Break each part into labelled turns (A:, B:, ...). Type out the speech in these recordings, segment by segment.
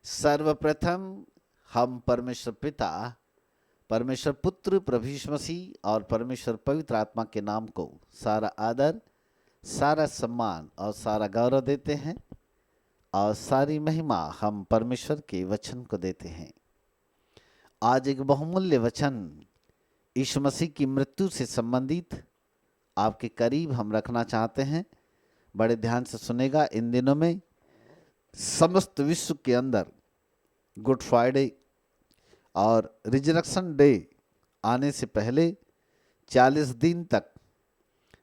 A: सर्वप्रथम हम परमेश्वर पिता, परमेश्वर पुत्र प्रभु यीशु मसीह और परमेश्वर पवित्र आत्मा के नाम को सारा आदर, सारा सम्मान और सारा गौरव देते हैं और सारी महिमा हम परमेश्वर के वचन को देते हैं। आज एक बहुमूल्य वचन यीशु मसीह की मृत्यु से संबंधित आपके करीब हम रखना चाहते हैं। बड़े ध्यान से सुनेगा। इन दिनों में समस्त विश्व के अंदर गुड फ्राइडे और रिजरेक्शन डे आने से पहले 40 दिन तक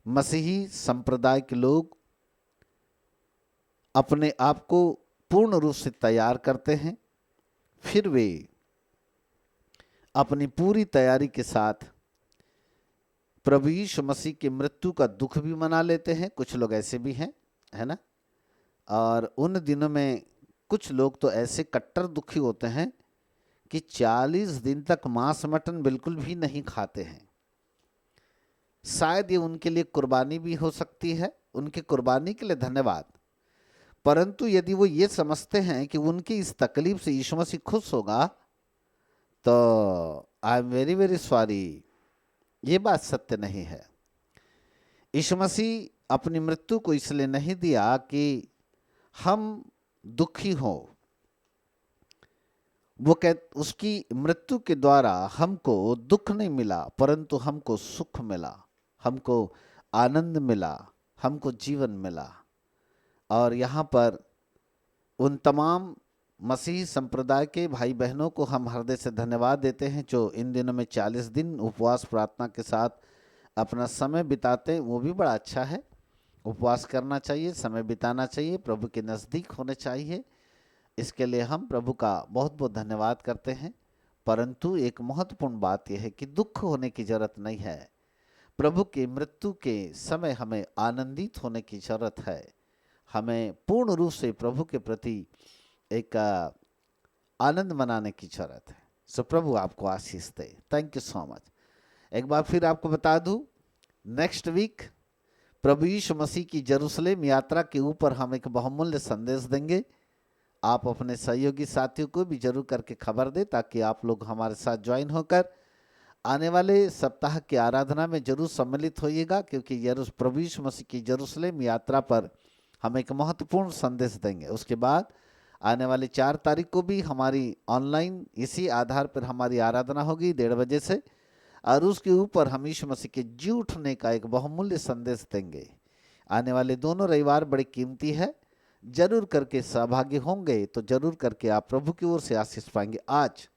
A: मसीही संप्रदाय के लोग अपने आप को पूर्ण रूप से तैयार करते हैं। फिर वे अपनी पूरी तैयारी के साथ प्रभु यीशु मसीह की मृत्यु का दुख भी मना लेते हैं। कुछ लोग ऐसे भी हैं, है ना। और उन दिनों में कुछ लोग तो ऐसे कट्टर दुखी होते हैं कि 40 दिन तक मांस मटन बिल्कुल भी नहीं खाते हैं। शायद ये उनके लिए कुर्बानी भी हो सकती है, उनकी कुर्बानी के लिए धन्यवाद। परंतु यदि वो ये समझते हैं कि उनकी इस तकलीफ से यीशु मसीह खुश होगा, तो I am very very sorry, ये बात सत्य नहीं है। यीशु मसीह अपनी मृत्यु को इसलिए नहीं दिया कि हम दुखी हों। वो उसकी मृत्यु के द्वारा हमको दुख नहीं मिला, परंतु हमको सुख मिला, हमको आनंद मिला, हमको जीवन मिला। और यहाँ पर उन तमाम मसीही संप्रदाय के भाई बहनों को हम हृदय से धन्यवाद देते हैं जो इन दिनों में 40 दिन उपवास प्रार्थना के साथ अपना समय बिताते हैं। वो भी बड़ा अच्छा है। उपवास करना चाहिए, समय बिताना चाहिए, प्रभु के नज़दीक होने चाहिए। इसके लिए हम प्रभु का बहुत बहुत धन्यवाद करते हैं। परंतु एक महत्वपूर्ण बात यह है कि दुख होने की जरूरत नहीं है। प्रभु की मृत्यु के समय हमें आनंदित होने की जरूरत है। हमें पूर्ण रूप से प्रभु के प्रति एक आनंद मनाने की जरूरत है। सो प्रभु आपको आशीष दे। Thank you so much. एक बार फिर आपको बता दूं, नेक्स्ट वीक प्रभु यीशु मसीह की यरूशलेम यात्रा के ऊपर हम एक बहुमूल्य संदेश देंगे। आप अपने सहयोगी साथियों को भी जरूर करके खबर दें ताकि आप लोग हमारे साथ ज्वाइन होकर आने वाले सप्ताह की आराधना में जरूर सम्मिलित होइएगा, क्योंकि प्रभु यीशु मसीह की यरूशलेम यात्रा पर हम एक महत्वपूर्ण संदेश देंगे। उसके बाद आने वाली 4 तारीख को भी हमारी ऑनलाइन इसी आधार पर हमारी आराधना होगी 1:30 बजे से, और उसके ऊपर हम यीशु मसीह के जी उठने का एक बहुमूल्य संदेश देंगे। आने वाले दोनों रविवार बड़ी कीमती है। जरूर करके सहभागी होंगे तो जरूर करके आप प्रभु की ओर से आशीष पाएंगे। आज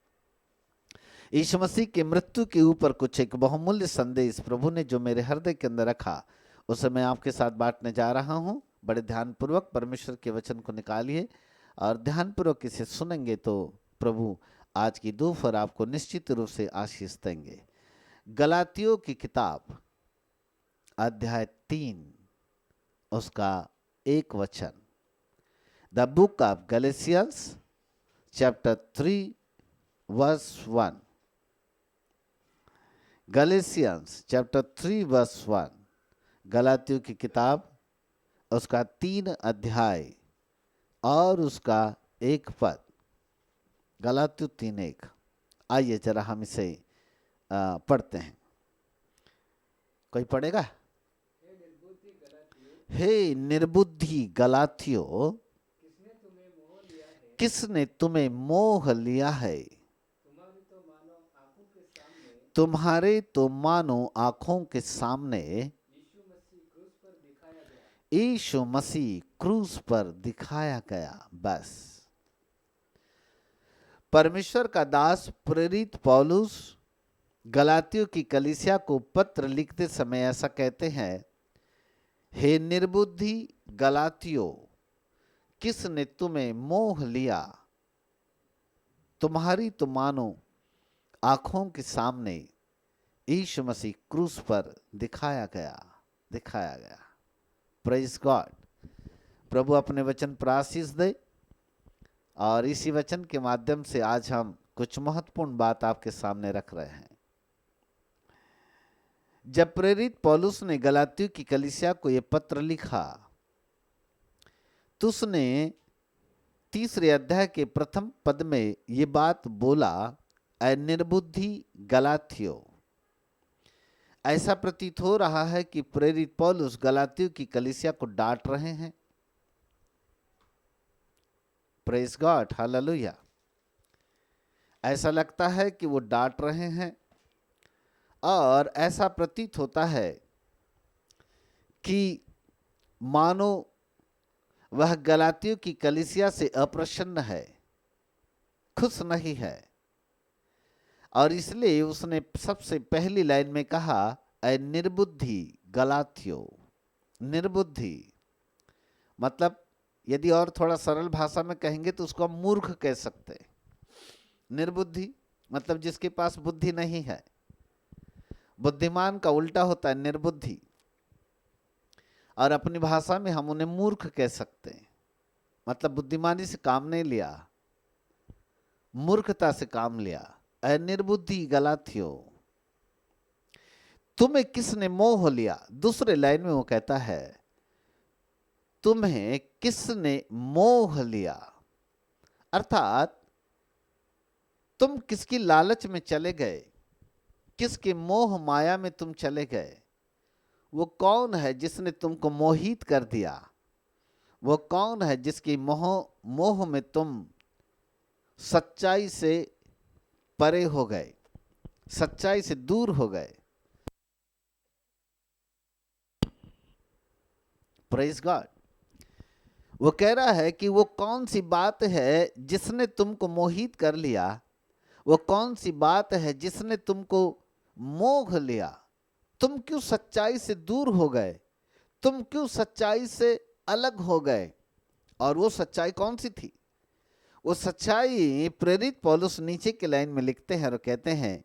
A: यीशु मसीह की मृत्यु के ऊपर कुछ एक बहुमूल्य संदेश प्रभु ने जो मेरे हृदय के अंदर रखा, उसे मैं आपके साथ बांटने जा रहा हूं। बड़े ध्यानपूर्वक परमेश्वर के वचन को निकालिए और ध्यानपूर्वक इसे सुनेंगे तो प्रभु आज की दोपहर आपको निश्चित रूप से आशीष देंगे। गलातियों की किताब अध्याय 3 उसका 1 वचन। The book of Galatians chapter 3 verse 1। Galatians chapter 3 verse 1। गलातियों की किताब उसका 3 अध्याय और उसका 1 पद। गलातियों 3:1। आइए जरा हम इसे पढ़ते हैं। कोई पढ़ेगा? हे निर्बुद्धि गलातियों, किसने तुम्हें मोह लिया है? तुम्हारे तो मानो आंखों के सामने यीशु मसीह क्रूस पर दिखाया गया। बस परमेश्वर का दास प्रेरित पौलुस गलातियों की कलीसिया को पत्र लिखते समय ऐसा कहते हैं, हे निर्बुद्धि गलातियों, किसने तुम्हें मोह लिया? तुम्हारी तो मानो आंखों के सामने यीशु मसीह क्रूस पर दिखाया गया। Praise God. प्रभु अपने वचन पर आशीष दे और इसी वचन के माध्यम से आज हम कुछ महत्वपूर्ण बात आपके सामने रख रहे हैं। जब प्रेरित पौलुस ने गलातियों की कलीसिया को यह पत्र लिखा तो उसने तीसरे अध्याय के प्रथम पद में ये बात बोला, ऐ निर्बुद्धि गलातियों। ऐसा प्रतीत हो रहा है कि प्रेरित पौलुस गलातियों की कलीसिया को डांट रहे हैं। Praise God, hallelujah. ऐसा लगता है कि वो डांट रहे हैं और ऐसा प्रतीत होता है कि मानो वह गलातियों की कलीसिया से अप्रसन्न है, खुश नहीं है, और इसलिए उसने सबसे पहली लाइन में कहा, ऐ निर्बुद्धि गलातियों। निर्बुद्धि मतलब यदि और थोड़ा सरल भाषा में कहेंगे तो उसको हम मूर्ख कह सकते हैं। निर्बुद्धि मतलब जिसके पास बुद्धि नहीं है। बुद्धिमान का उल्टा होता है निर्बुद्धि, और अपनी भाषा में हम उन्हें मूर्ख कह सकते हैं। मतलब बुद्धिमानी से काम नहीं लिया, मूर्खता से काम लिया। ऐ निर्बुद्धि गलातियों, तुम्हें किसने मोह लिया। दूसरे लाइन में वो कहता है, तुम्हें किसने मोह लिया, अर्थात तुम किसकी लालच में चले गए, किसके मोह माया में तुम चले गए। वो कौन है जिसने तुमको मोहित कर दिया। वो कौन है जिसकी मोह में तुम सच्चाई से परे हो गए, सच्चाई से दूर हो गए। Praise God. वो कह रहा है कि वो कौन सी बात है जिसने तुमको मोहित कर लिया, वो कौन सी बात है जिसने तुमको मोह लिया। तुम क्यों सच्चाई से दूर हो गए, तुम क्यों सच्चाई से अलग हो गए। और वो सच्चाई कौन सी थी। वो सच्चाई प्रेरित पौलुस नीचे के लाइन में लिखते हैं और कहते हैं,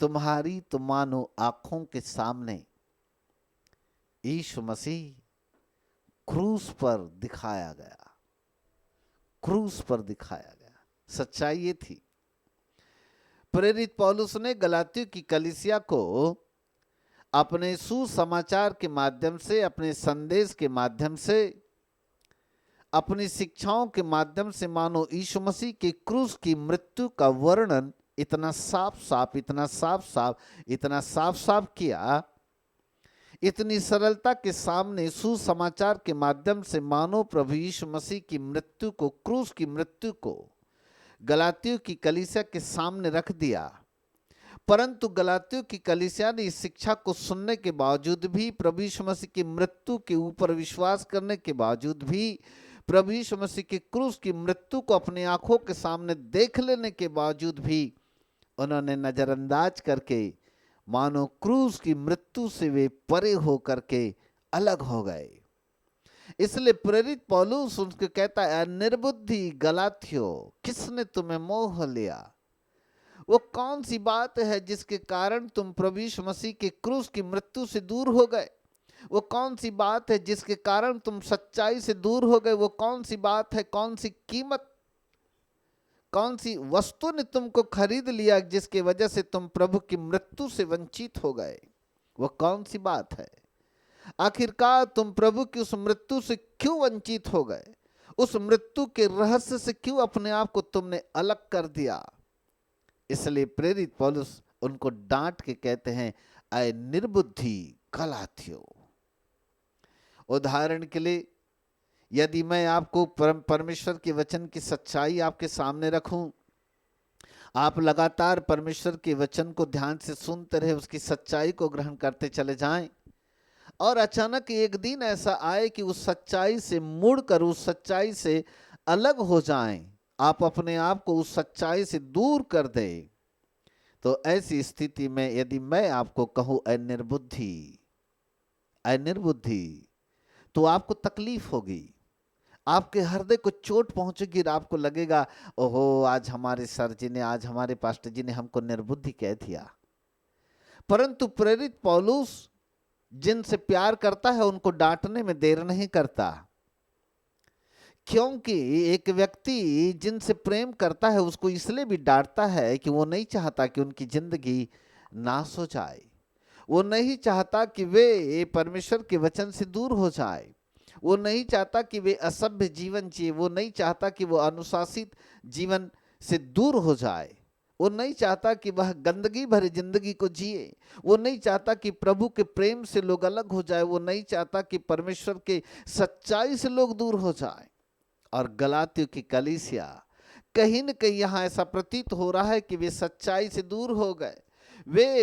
A: तुम्हारी तो मानो आंखों के सामने यीशु मसीह क्रूस पर दिखाया गया, क्रूस पर दिखाया गया। सच्चाई ये थी। प्रेरित पौलुस ने गलातियों की कलीसिया को अपने सुसमाचार के माध्यम से, अपने संदेश के माध्यम से, अपनी शिक्षाओं के माध्यम से मानो यीशु मसीह के क्रूस की मृत्यु का वर्णन इतना साफ साफ, इतना साफ साफ, इतना साफ साफ किया, इतनी सरलता के सामने सुसमाचार के माध्यम से मानो प्रभु यीशु मसीह की मृत्यु को, क्रूस की मृत्यु को गलातियों की कलीसिया के सामने रख दिया। परंतु गलातियों की कलीसिया ने इस शिक्षा को सुनने के बावजूद भी, प्रभु यीशु मसीह की मृत्यु के ऊपर विश्वास करने के बावजूद भी, प्रभु यीशु मसीह की क्रूस की मृत्यु को अपनी आंखों के सामने देख लेने के बावजूद भी उन्होंने नजरअंदाज करके मानो क्रूस की मृत्यु से वे परे हो करके अलग हो गए। इसलिए प्रेरित पौलुस उनको कहता है, निर्बुद्धि गलातियों, किसने तुम्हें मोह लिया। वो कौन सी बात है जिसके कारण तुम प्रभु यीशु मसीह के क्रूस की मृत्यु से दूर हो गए। वो कौन सी बात है जिसके कारण तुम सच्चाई से दूर हो गए। वो कौन सी बात है, कौन सी कीमत, कौन सी वस्तु ने तुमको खरीद लिया जिसके वजह से तुम प्रभु की मृत्यु से वंचित हो गए। वो कौन सी बात है। आखिरकार तुम प्रभु की उस मृत्यु से क्यों वंचित हो गए। उस मृत्यु के रहस्य से क्यों अपने आप को तुमने अलग कर दिया। इसलिए प्रेरित पौलुस उनको डांट के कहते हैं, ऐ निर्बुद्धि गलातियों। उदाहरण के लिए यदि मैं आपको परमेश्वर के वचन की सच्चाई आपके सामने रखूं, आप लगातार परमेश्वर के वचन को ध्यान से सुनते रहे, उसकी सच्चाई को ग्रहण करते चले जाएं, और अचानक एक दिन ऐसा आए कि उस सच्चाई से मुड़कर उस सच्चाई से अलग हो जाएं, आप अपने आप को उस सच्चाई से दूर कर दें, तो ऐसी स्थिति में यदि मैं आपको कहूं ऐ निर्बुद्धि, ऐ निर्बुद्धि, तो आपको तकलीफ होगी, आपके हृदय को चोट पहुंचेगी और आपको लगेगा, ओहो आज हमारे सर जी ने, आज हमारे पास्टर जी ने हमको निर्बुद्धि कह दिया। परंतु प्रेरित पौलुस जिनसे प्यार करता है उनको डांटने में देर नहीं करता, क्योंकि एक व्यक्ति जिनसे प्रेम करता है उसको इसलिए भी डांटता है कि वो नहीं चाहता कि उनकी जिंदगी नाश हो जाए। वो नहीं चाहता कि वे परमेश्वर के वचन से दूर हो जाए। वो नहीं चाहता कि वे असभ्य जीवन जिए, वो नहीं चाहता कि वो अनुशासित जीवन से दूर हो जाए, वो नहीं चाहता कि वह गंदगी भरी जिंदगी को जिए, वो नहीं चाहता कि प्रभु के प्रेम से लोग अलग हो जाए, वो नहीं चाहता कि परमेश्वर के सच्चाई से लोग दूर हो जाए। और गलातियों की कलीसिया कहीं न कहीं यहाँ ऐसा प्रतीत हो रहा है कि वे सच्चाई से दूर हो गए।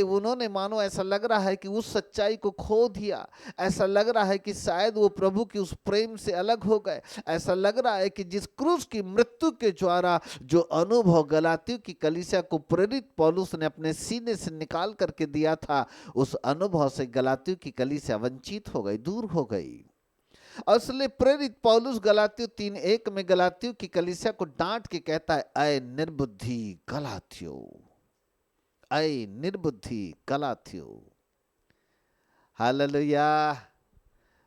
A: उन्होंने मानो ऐसा लग रहा है कि उस सच्चाई को खो दिया, ऐसा लग रहा है कि शायद वो प्रभु की उस प्रेम से अलग हो गए। ऐसा लग रहा है कि जिस क्रूस की मृत्यु के द्वारा जो अनुभव गलातियों की कलीसिया को प्रेरित पौलुस ने अपने सीने से निकाल करके दिया था, उस अनुभव से गलातियों की कलीसिया वंचित हो गई, दूर हो गई। और इसलिए प्रेरित पौलुस गलातियों 3:1 में गलातियों की कलीसिया को डांट के कहता है, अय निर्बुद्धि गलातियों, अय निर्बुद्धि गलातियों। हालेलुया,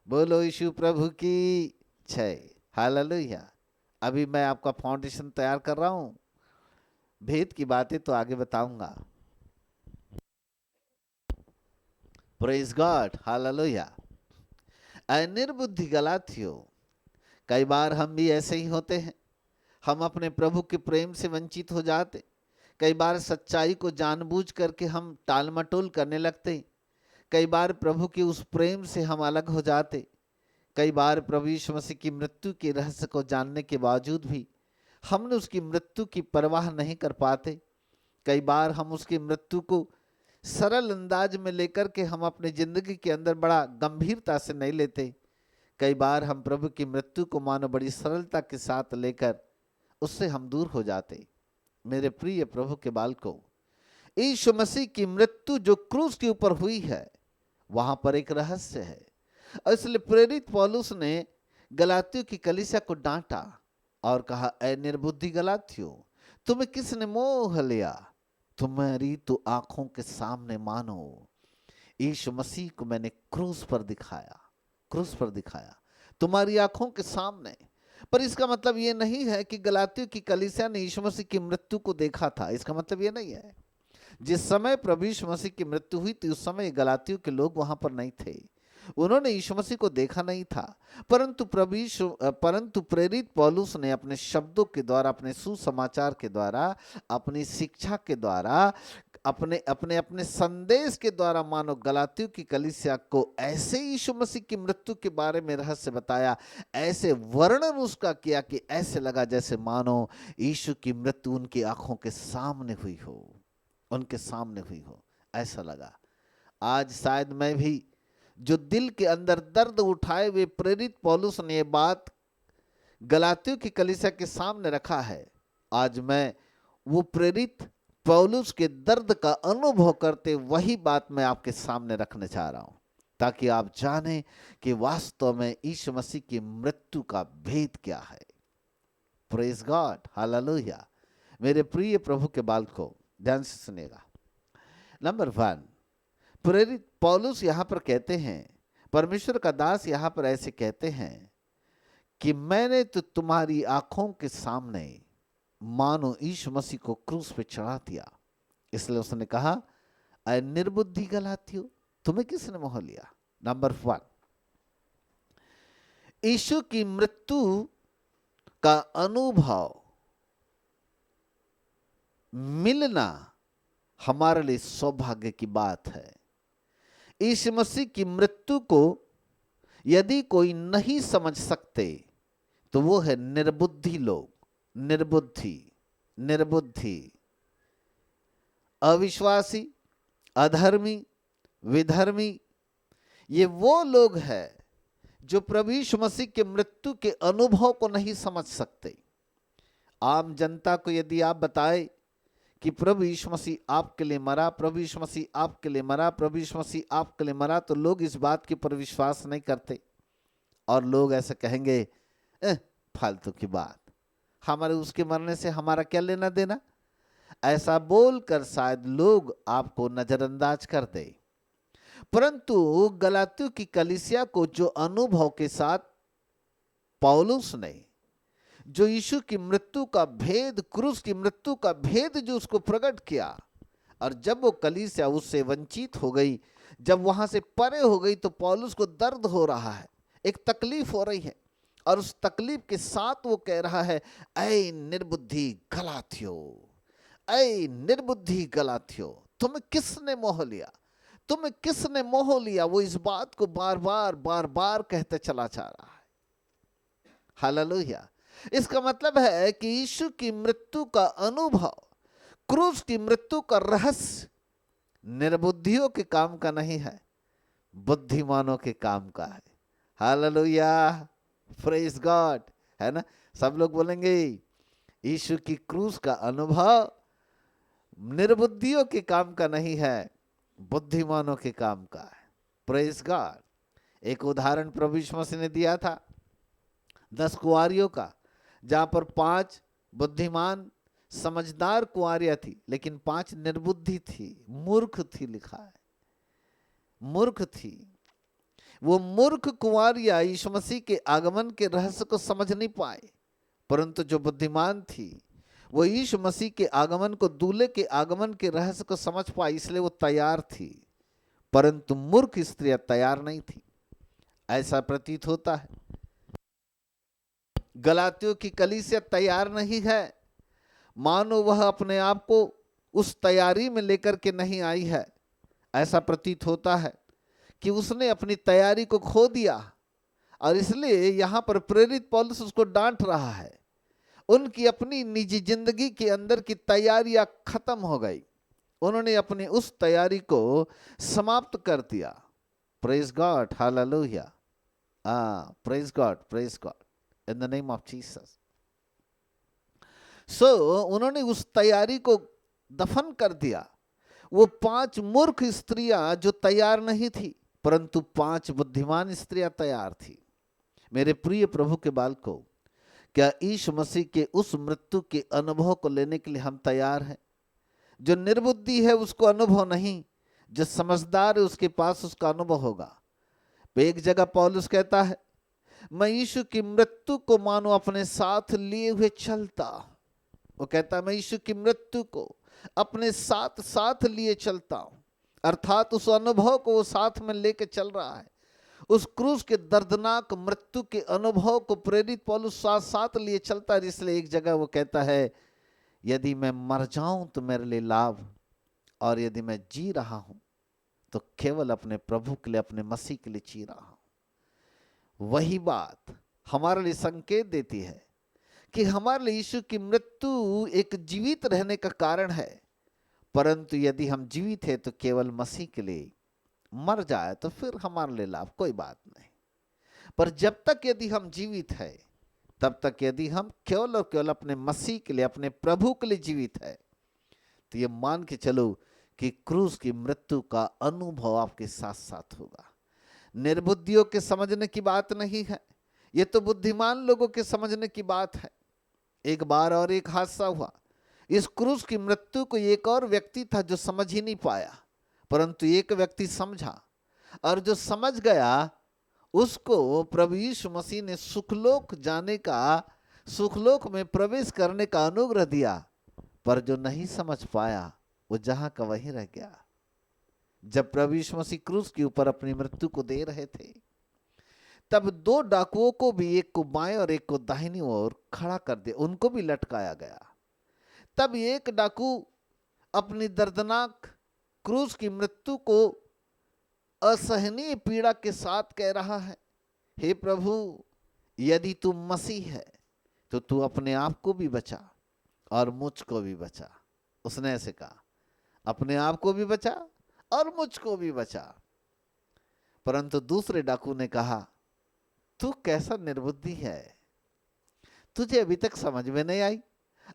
A: बोलो यीशु प्रभु की जय। हालेलुया। अभी मैं आपका फाउंडेशन तैयार कर रहा हूं, भेद की बातें तो आगे बताऊंगा। Praise God, hallelujah. अय निर्बुद्धि गलातियों, कई बार हम भी ऐसे ही होते हैं, हम अपने प्रभु के प्रेम से वंचित हो जाते। कई बार सच्चाई को जानबूझ करके हम टाल मटोल करने लगते। कई बार प्रभु के उस प्रेम से हम अलग हो जाते। कई बार प्रभु यीशु मसीह की मृत्यु के रहस्य को जानने के बावजूद भी हमने उसकी मृत्यु की परवाह नहीं कर पाते। कई बार हम उसकी मृत्यु को सरल अंदाज में लेकर के हम अपनी जिंदगी के अंदर बड़ा गंभीरता से नहीं लेते। कई बार हम प्रभु की मृत्यु को मानो बड़ी सरलता के साथ लेकर उससे हम दूर हो जाते। मेरे प्रिय प्रभु के बालकों, यीशु मसीह की मृत्यु जो क्रूस के ऊपर हुई है, वहां पर एक रहस्य है। और इसलिए प्रेरित पौलुस ने गलातियों की कलीसिया को डांटा और कहा, ऐ निर्बुद्धि गलातियों, तुम्हें किसने मोह लिया? तुम्हारी तो आंखों के सामने मानो यीशु मसीह को मैंने क्रूस पर दिखाया, क्रूस पर दिखाया तुम्हारी आंखों के सामने। पर इसका मतलब ये नहीं है कि गलातियों की कलीसिया ने यीशु मसीह की मृत्यु को देखा था, इसका मतलब ये नहीं है। जिस समय प्रभु यीशु मसीह की मृत्यु हुई थी उस समय गलातियों के लोग वहां पर नहीं थे, उन्होंने यीशु मसीह को देखा नहीं था। परंतु प्रेरित पौलुस ने अपने शब्दों के द्वारा, अपने सुसमाचार के द्वारा, अपनी शिक्षा के द्वारा, अपने अपने अपने संदेश के द्वारा मानो गलातियों की कलीसिया को ऐसे यीशु मसीह की मृत्यु के बारे में रहस्य बताया, ऐसे वर्णन उसका किया कि ऐसे लगा जैसे मानो यीशु की मृत्यु उनकी आंखों के सामने हुई हो, उनके सामने हुई हो, ऐसा लगा। आज शायद मैं भी जो दिल के अंदर दर्द उठाए हुए प्रेरित पौलुस ने ये बात गलातियों की कलीसिया के सामने रखा है, आज मैं वो प्रेरित पौलुस के दर्द का अनुभव करते वही बात मैं आपके सामने रखने चाह रहा हूं, ताकि आप जानें कि वास्तव में यीशु मसीह की मृत्यु का भेद क्या है। Praise God, hallelujah. मेरे प्रिय प्रभु के बालकों, ध्यान से सुनिएगा। नंबर 1, प्रेरित पौलुस यहां पर कहते हैं, परमेश्वर का दास यहां पर ऐसे कहते हैं कि मैंने तो तुम्हारी आंखों के सामने मानो यीशु मसीह को क्रूस पे चढ़ा दिया। इसलिए उसने कहा, अय निर्बुद्धि गलातियों, तुम्हें किसने मोह लिया? नंबर 1, यीशु की मृत्यु का अनुभव मिलना हमारे लिए सौभाग्य की बात है। यीशु मसीह की मृत्यु को यदि कोई नहीं समझ सकते तो वो है निर्बुद्धि लोग, निर्बुद्धि, निर्बुद्धि, अविश्वासी, अधर्मी, विधर्मी। ये वो लोग हैं जो प्रभु यीशु मसीह के मृत्यु के अनुभव को नहीं समझ सकते। आम जनता को यदि आप बताएं कि प्रभु यीशु मसीह आपके लिए मरा, प्रभु यीशु मसीह आपके लिए मरा, प्रभु यीशु मसीह आपके लिए मरा, तो लोग इस बात के पर विश्वास नहीं करते और लोग ऐसे कहेंगे, फालतू की बात, हमारे उसके मरने से हमारा क्या लेना देना। ऐसा बोलकर शायद लोग आपको नजरअंदाज कर दे। परंतु गलातियों की कलीसिया को जो अनुभव के साथ पौलुस ने जो यीशु की मृत्यु का भेद, क्रूस की मृत्यु का भेद जो उसको प्रकट किया, और जब वो कलीसिया उससे वंचित हो गई, जब वहां से परे हो गई, तो पौलुस को दर्द हो रहा है। एक तकलीफ हो रही है, और उस तकलीफ के साथ वो कह रहा है, ऐ निर्बुद्धि गलाथियो, ऐ निर्बुद्धि गलाथियो, तुम्हें किसने मोह लिया, तुम्हें किसने मोह लिया। वो इस बात को बार बार कहते चला जा रहा है। हालेलुया। इसका मतलब है कि यीशु की मृत्यु का अनुभव, क्रूस की मृत्यु का रहस्य निर्बुद्धियों के काम का नहीं है, बुद्धिमानों के काम का है। हालेलुया, प्रेज गॉड, है ना। सब लोग बोलेंगे यीशु की क्रूस का अनुभव निर्बुद्धियों के काम का नहीं है, बुद्धिमानों के काम का है। Praise God. एक उदाहरण प्रभु यीशु मसीह ने दिया था 10 कुंवारियों का, जहां पर 5 बुद्धिमान समझदार कुंवारियां थी, लेकिन 5 निर्बुद्धि थी, मूर्ख थी, लिखा है मूर्ख थी। वो मूर्ख कुंवारियां यीशु मसीह के आगमन के रहस्य को समझ नहीं पाए, परंतु जो बुद्धिमान थी वो यीशु मसीह के आगमन को, दूल्हे के आगमन के रहस्य को समझ पाई, इसलिए वो तैयार थी। परंतु मूर्ख स्त्रियां तैयार नहीं थी, ऐसा प्रतीत होता है। गलातियों की कलीसिया तैयार नहीं है, मानो वह अपने आप को उस तैयारी में लेकर के नहीं आई है। ऐसा प्रतीत होता है कि उसने अपनी तैयारी को खो दिया, और इसलिए यहां पर प्रेरित पौलुस उसको डांट रहा है। उनकी अपनी निजी जिंदगी के अंदर की तैयारियां खत्म हो गई, उन्होंने अपनी उस तैयारी को समाप्त कर दिया। Praise God, hallelujah, praise God, praise God in the name of Jesus. सो उन्होंने उस तैयारी को दफन कर दिया। वो 5 मूर्ख स्त्रियां जो तैयार नहीं थी, परंतु 5 बुद्धिमान स्त्रियां तैयार थी। मेरे प्रिय प्रभु के बालकों, क्या यीशु मसीह के उस मृत्यु के अनुभव को लेने के लिए हम तैयार हैं? जो निर्बुद्धि है उसको अनुभव नहीं, जो समझदार है उसके पास उसका अनुभव होगा। एक जगह पौलुस कहता है, मैं यीशु की मृत्यु को मानो अपने साथ लिए हुए चलता। वो कहता है मैं यीशु की मृत्यु को अपने साथ साथ लिए चलता हूं, अर्थात उस अनुभव को वो साथ में लेके चल रहा है। उस क्रूस के दर्दनाक मृत्यु के अनुभव को प्रेरित पौलुस साथ साथ लिए चलता है। इसलिए एक जगह वो कहता है, यदि मैं मर जाऊं तो मेरे लिए लाभ, और यदि मैं जी रहा हूं तो केवल अपने प्रभु के लिए, अपने मसीह के लिए जी रहा हूं। वही बात हमारे लिए संकेत देती है कि हमारे लिए यीशु की मृत्यु एक जीवित रहने का कारण है, परंतु यदि हम जीवित हैं तो केवल मसीह के लिए, मर जाए तो फिर हमारे लिए लाभ, कोई बात नहीं। पर जब तक यदि हम जीवित हैं, तब तक यदि हम केवल और केवल अपने मसीह के लिए, अपने प्रभु के लिए जीवित है, तो ये मान के चलो कि क्रूस की मृत्यु का अनुभव आपके साथ साथ होगा। निर्बुद्धियों के समझने की बात नहीं है, ये तो बुद्धिमान लोगों के समझने की बात है। एक बार और एक हादसा हुआ। इस क्रूस की मृत्यु को एक और व्यक्ति था जो समझ ही नहीं पाया, परंतु एक व्यक्ति समझा, और जो समझ गया उसको प्रभु यीशु मसीह ने सुखलोक जाने का, सुखलोक में प्रवेश करने का अनुग्रह दिया। पर जो नहीं समझ पाया वो जहां का वहीं रह गया। जब प्रभु यीशु मसीह क्रूस के ऊपर अपनी मृत्यु को दे रहे थे, तब 2 डाकुओं को भी, एक को बाएं और एक को दाहिनी ओर खड़ा कर दिया, उनको भी लटकाया गया। तब एक डाकू अपनी दर्दनाक क्रूस की मृत्यु को असहनीय पीड़ा के साथ कह रहा है, हे प्रभु, यदि तू मसीह है तो तू अपने आप को भी बचा और मुझको भी बचा। उसने ऐसे कहा, अपने आप को भी बचा और मुझको भी बचा। परंतु दूसरे डाकू ने कहा, तू कैसा निर्बुद्धि है, तुझे अभी तक समझ में नहीं आई?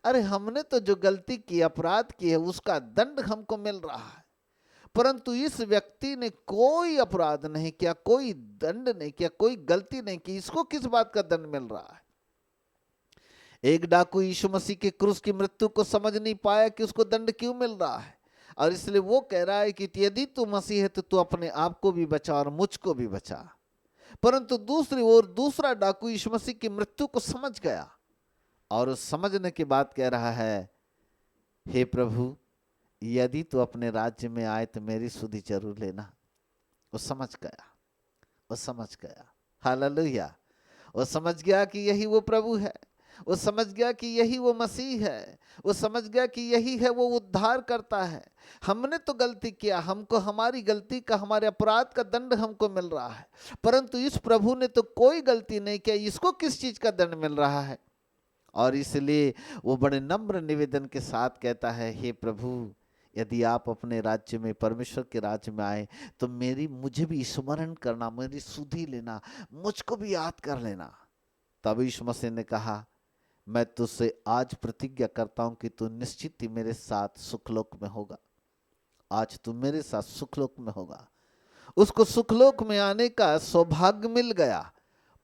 A: अरे हमने तो जो गलती की, अपराध की है, उसका दंड हमको मिल रहा है, परंतु इस व्यक्ति ने कोई अपराध नहीं किया, कोई दंड नहीं किया, कोई गलती नहीं की, इसको किस बात का दंड मिल रहा है? एक डाकू यीशु मसीह के क्रूस की मृत्यु को समझ नहीं पाया कि उसको दंड क्यों मिल रहा है, और इसलिए वो कह रहा है कि यदि तू मसीह है तो तू अपने आप को भी बचा और मुझको भी बचा। परंतु दूसरी ओर दूसरा डाकू यीशु मसीह की मृत्यु को समझ गया, और उस समझने के बाद कह रहा है, हे प्रभु, यदि तू अपने राज्य में आए तो मेरी सुधि जरूर लेना। वो समझ गया, वो समझ गया। हालेलुया। वो समझ गया कि यही वो प्रभु है, वो समझ गया कि यही वो मसीह है, वो समझ गया कि यही है वो उद्धार करता है। हमने तो गलती किया, हमको हमारी गलती का, हमारे अपराध का दंड हमको मिल रहा है, परंतु इस प्रभु ने तो कोई गलती नहीं किया, इसको किस चीज का दंड मिल रहा है? और इसलिए वो बड़े नम्र निवेदन के साथ कहता है, हे प्रभु, यदि आप अपने राज्य में, परमेश्वर के राज्य में आए तो मुझे भी स्मरण करना, मेरी सुधि लेना, मुझको भी याद कर लेना। तब यीशु मसीह ने कहा, मैं तुझसे आज प्रतिज्ञा करता हूं कि तू निश्चित ही मेरे साथ सुखलोक में होगा। आज तू मेरे साथ सुखलोक में होगा। उसको सुखलोक में आने का सौभाग्य मिल गया,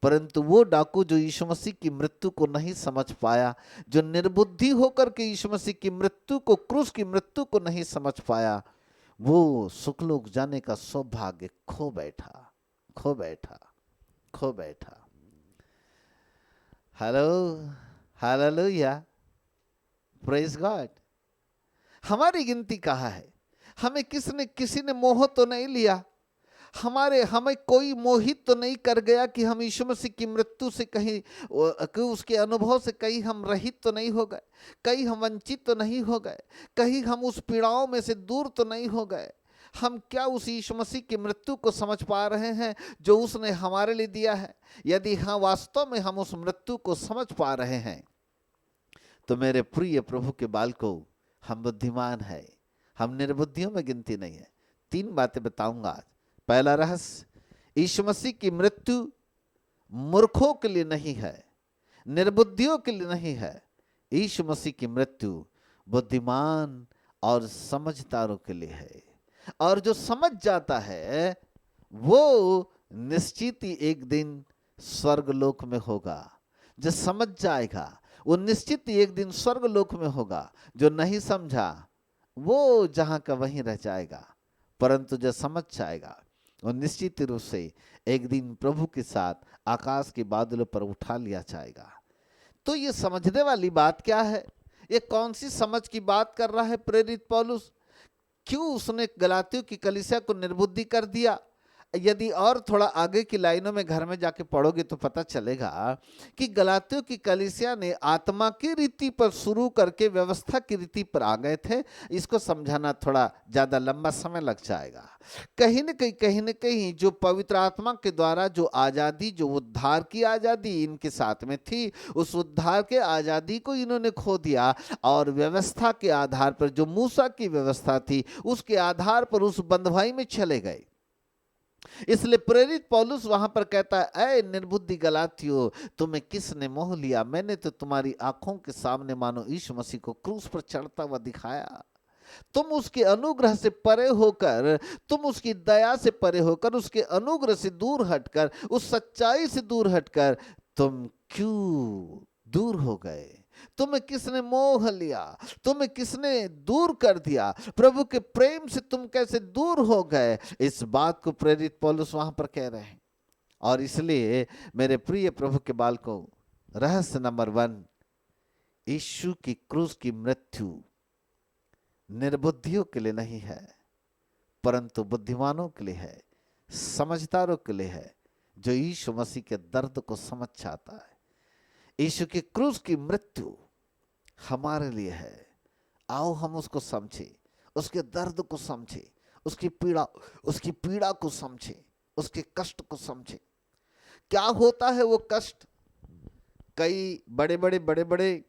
A: परंतु वो डाकू जो यीशु मसीह की मृत्यु को नहीं समझ पाया, जो निर्बुद्धि होकर के यीशु मसीह की मृत्यु को, क्रूस की मृत्यु को नहीं समझ पाया, वो सुखलोक जाने का सौभाग्य खो बैठा, खो बैठा, खो बैठा। Hello, hallelujah, praise God. हमारी गिनती कहाँ है? हमें किसी ने मोह तो नहीं लिया, हमें कोई मोहित तो नहीं कर गया कि हम यीशु मसीह की मृत्यु से कहीं, उसके अनुभव से कहीं हम रहित तो नहीं हो गए, कहीं हम वंचित तो नहीं हो गए, कहीं हम उस पीड़ाओं में से दूर तो नहीं हो गए। हम क्या उस यीशु मसीह की मृत्यु को समझ पा रहे हैं जो उसने हमारे लिए दिया है? यदि हाँ, वास्तव में हम उस मृत्यु को समझ पा रहे हैं, तो मेरे प्रिय प्रभु के बालकों, हम बुद्धिमान है, हम निर्बुद्धियों में गिनती नहीं है। 3 बातें बताऊंगा आज। पहला रहस्य, यीशु मसीह की मृत्यु मूर्खों के लिए नहीं है, निर्बुद्धियों के लिए नहीं है। यीशु मसीह की मृत्यु बुद्धिमान और समझदारों के लिए है। और जो समझ जाता है वो निश्चित ही एक दिन स्वर्गलोक में होगा। जो समझ जाएगा वो निश्चित ही एक दिन स्वर्गलोक में होगा। जो नहीं समझा वो जहां का वहीं रह जाएगा, परंतु जो समझ जाएगा वो निश्चित रूप से एक दिन प्रभु के साथ आकाश के बादलों पर उठा लिया जाएगा। तो ये समझने वाली बात क्या है? ये कौन सी समझ की बात कर रहा है प्रेरित पौलुस? क्यों उसने गलातियों की कलीसिया को निर्बुद्धि कर दिया? यदि और थोड़ा आगे की लाइनों में घर में जाके पढ़ोगे तो पता चलेगा कि गलातियों की कलीसिया ने आत्मा की रीति पर शुरू करके व्यवस्था की रीति पर आ गए थे। इसको समझाना थोड़ा ज्यादा लंबा समय लग जाएगा। कहीं न कहीं जो पवित्र आत्मा के द्वारा जो आजादी, जो उद्धार की आजादी इनके साथ में थी, उस उद्धार के आजादी को इन्होंने खो दिया और व्यवस्था के आधार पर, जो मूसा की व्यवस्था थी उसके आधार पर उस बंधुआई में चले गए। इसलिए प्रेरित पौलुस वहां पर कहता है, ऐ निर्बुद्धि गलातियों, तुम्हें किसने मोह लिया? मैंने तो तुम्हारी आंखों के सामने मानो यीशु मसीह को क्रूस पर चढ़ता हुआ दिखाया। तुम उसके अनुग्रह से परे होकर, तुम उसकी दया से परे होकर, उसके अनुग्रह से दूर हटकर, उस सच्चाई से दूर हटकर तुम क्यों दूर हो गए? तुम्हें किसने मोह लिया? तुम्हें किसने दूर कर दिया? प्रभु के प्रेम से तुम कैसे दूर हो गए? इस बात को प्रेरित पौलुस वहां पर कह रहे हैं। और इसलिए मेरे प्रिय प्रभु के बालकों, रहस्य नंबर 1, यीशु की क्रूस की मृत्यु निर्बुद्धियों के लिए नहीं है, परंतु बुद्धिमानों के लिए है, समझदारों के लिए है, जो यीशु मसीह के दर्द को समझ जाता है। यीशु की क्रूस की मृत्यु हमारे लिए है। आओ हम उसको समझे, उसके दर्द को समझे, उसकी पीड़ा को समझे, उसके कष्ट को समझे। क्या होता है वो कष्ट? कई बड़े बड़े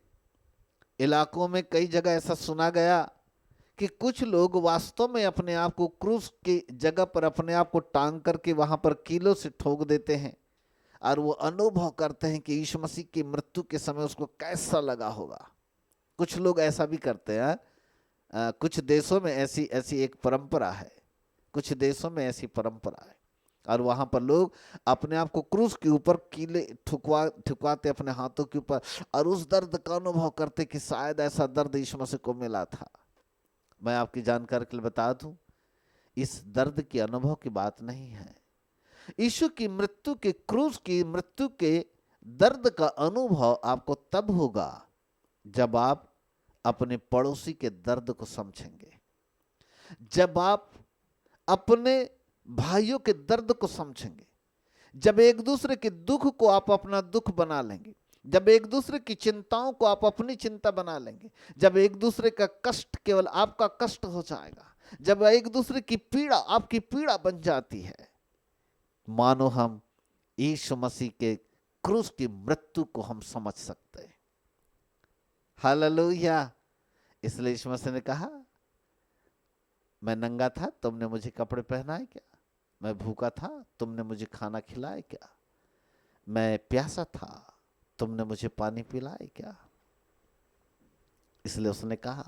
A: इलाकों में कई जगह ऐसा सुना गया कि कुछ लोग वास्तव में अपने आप को क्रूस की जगह पर अपने आप को टांग करके वहां पर कीलों से ठोक देते हैं और वो अनुभव करते हैं कि यीशु मसीह की मृत्यु के समय उसको कैसा लगा होगा। कुछ लोग ऐसा भी करते हैं। कुछ देशों में ऐसी एक परंपरा है, कुछ देशों में ऐसी परंपरा है, और वहां पर लोग अपने आप को क्रूस के ऊपर कीले ठुकवाते अपने हाथों के ऊपर, और उस दर्द का अनुभव करते कि शायद ऐसा दर्द यीशु मसीह को मिला था। मैं आपकी जानकारी के लिए बता दूं, इस दर्द के अनुभव की बात नहीं है। यीशु की मृत्यु के, क्रूस की मृत्यु के दर्द का अनुभव आपको तब होगा जब आप अपने पड़ोसी के दर्द को समझेंगे, जब आप अपने भाइयों के दर्द को समझेंगे, जब एक दूसरे के दुख को आप अपना दुख बना लेंगे, जब एक दूसरे की चिंताओं को आप अपनी चिंता बना लेंगे, जब एक दूसरे का कष्ट केवल आपका कष्ट हो जाएगा, जब एक दूसरे की पीड़ा आपकी पीड़ा बन जाती है, मानो हम यीशु मसीह के क्रूस की मृत्यु को हम समझ सकते हैं। हालेलुया। इसलिए यीशु मसीह ने कहा, मैं नंगा था तुमने मुझे कपड़े पहनाए क्या, मैं भूखा था तुमने मुझे खाना खिलाए क्या, मैं प्यासा था तुमने मुझे पानी पिलाए क्या। इसलिए उसने कहा,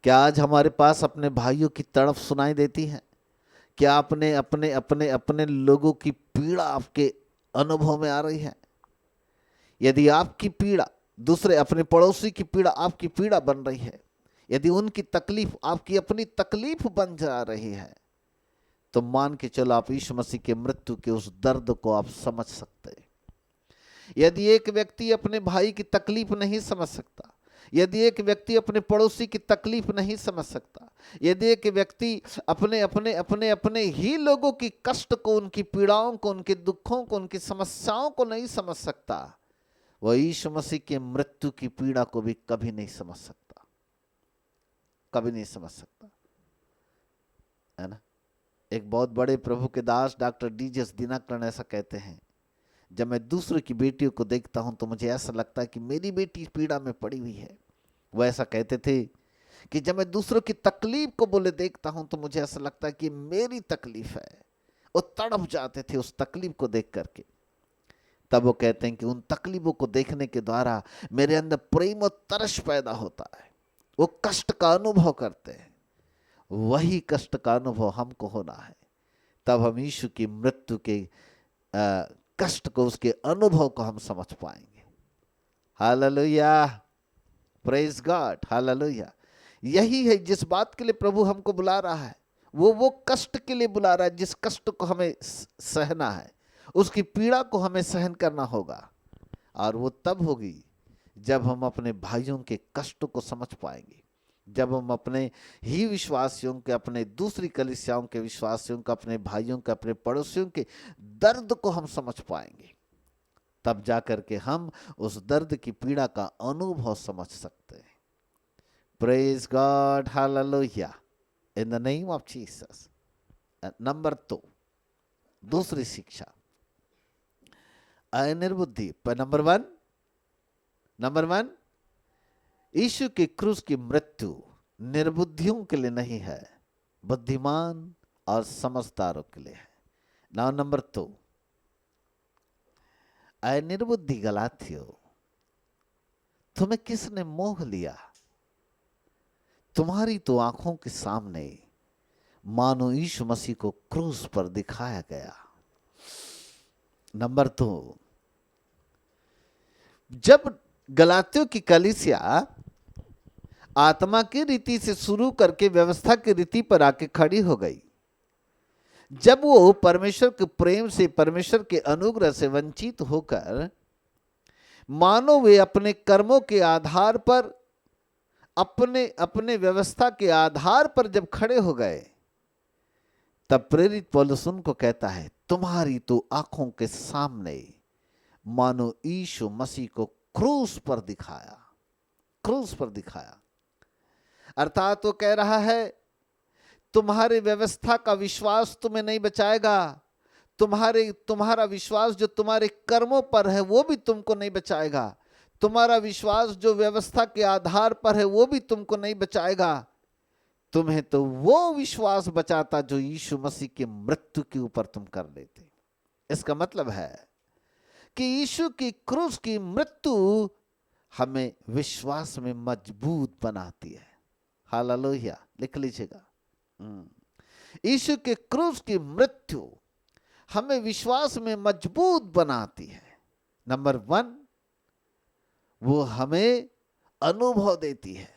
A: क्या आज हमारे पास अपने भाइयों की तड़प सुनाई देती है? क्या अपने अपने अपने अपने लोगों की पीड़ा आपके अनुभव में आ रही है? यदि आपकी पीड़ा दूसरे अपने पड़ोसी की पीड़ा आपकी पीड़ा बन रही है, यदि उनकी तकलीफ आपकी अपनी तकलीफ बन जा रही है, तो मान के चलो आप यीशु मसीह के मृत्यु के उस दर्द को आप समझ सकते हैं। यदि एक व्यक्ति अपने भाई की तकलीफ नहीं समझ सकता, यदि एक व्यक्ति अपने पड़ोसी की तकलीफ नहीं समझ सकता, यदि एक व्यक्ति अपने अपने अपने अपने ही लोगों की कष्ट को, उनकी पीड़ाओं को, उनके दुखों को, उनकी समस्याओं को नहीं समझ सकता, वह यीशु मसीह के मृत्यु की पीड़ा को भी कभी नहीं समझ सकता, कभी नहीं समझ सकता, है ना। एक बहुत बड़े प्रभु के दास डॉक्टर D.J. दिनकरन ऐसा कहते हैं, जब मैं दूसरों की बेटियों को देखता हूं तो मुझे ऐसा लगता है कि मेरी बेटी पीड़ा में पड़ी हुई है। वो ऐसा कहते थे कि जब मैं दूसरों की तकलीफ को बोले देखता हूं तो मुझे ऐसा लगता है कि मेरी तकलीफ है। वो तड़प जाते थे उस तकलीफ को देख करके। तब वो कहते हैं कि उन तकलीफों को देखने के द्वारा मेरे अंदर प्रेम और तरस पैदा होता है, वो कष्ट का अनुभव करते हैं। वही कष्ट का अनुभव हमको होना है, तब हम यीशु की मृत्यु के कष्ट को, उसके अनुभव को हम समझ पाएंगे। Hallelujah, praise God, hallelujah. यही है जिस बात के लिए प्रभु हमको बुला रहा है, वो कष्ट के लिए बुला रहा है जिस कष्ट को हमें सहना है, उसकी पीड़ा को हमें सहन करना होगा। और वो तब होगी जब हम अपने भाइयों के कष्ट को समझ पाएंगे, जब हम अपने ही विश्वासियों के, अपने दूसरी कलीसियाओं के विश्वासियों के, अपने भाइयों के, अपने पड़ोसियों के दर्द को हम समझ पाएंगे। तब जाकर के हम उस दर्द की पीड़ा का अनुभव समझ सकते हैं। Praise God, hallelujah, in the name of Jesus. Number 2, दूसरी शिक्षा, अनिर्बुद्धि। नंबर वन, यीशु के क्रूस की मृत्यु निर्बुद्धियों के लिए नहीं है, बुद्धिमान और समझदारों के लिए है। नाउ नंबर 2, अनिर्बुद्धि गलातियों, तुम्हें किसने मोह लिया? तुम्हारी तो आंखों के सामने मानो यीशु मसीह को क्रूस पर दिखाया गया। नंबर 2, जब गलातियों की कलीसिया आत्मा की रीति से शुरू करके व्यवस्था की रीति पर आके खड़ी हो गई, जब वो परमेश्वर के प्रेम से, परमेश्वर के अनुग्रह से वंचित होकर मानो वे अपने कर्मों के आधार पर, अपने अपने व्यवस्था के आधार पर जब खड़े हो गए, तब प्रेरित पौलुस उनको कहता है, तुम्हारी तो आंखों के सामने मानो यीशु मसीह को क्रूस पर दिखाया, क्रूस पर दिखाया। अर्थात वो कह रहा है, तुम्हारे व्यवस्था का विश्वास तुम्हें नहीं बचाएगा, तुम्हारा विश्वास जो तुम्हारे कर्मों पर है वो भी तुमको नहीं बचाएगा, तुम्हारा विश्वास जो व्यवस्था के आधार पर है वो भी तुमको नहीं बचाएगा। तुम्हें तो वो विश्वास बचाता जो यीशु मसीह की मृत्यु के ऊपर तुम कर लेते। इसका मतलब है कि यीशु की क्रूस की मृत्यु हमें विश्वास में मजबूत बनाती है। हालेलुया, लिख लीजिएगा, यीशु के क्रूस की मृत्यु हमें विश्वास में मजबूत बनाती है। नंबर 1, वो हमें अनुभव देती है,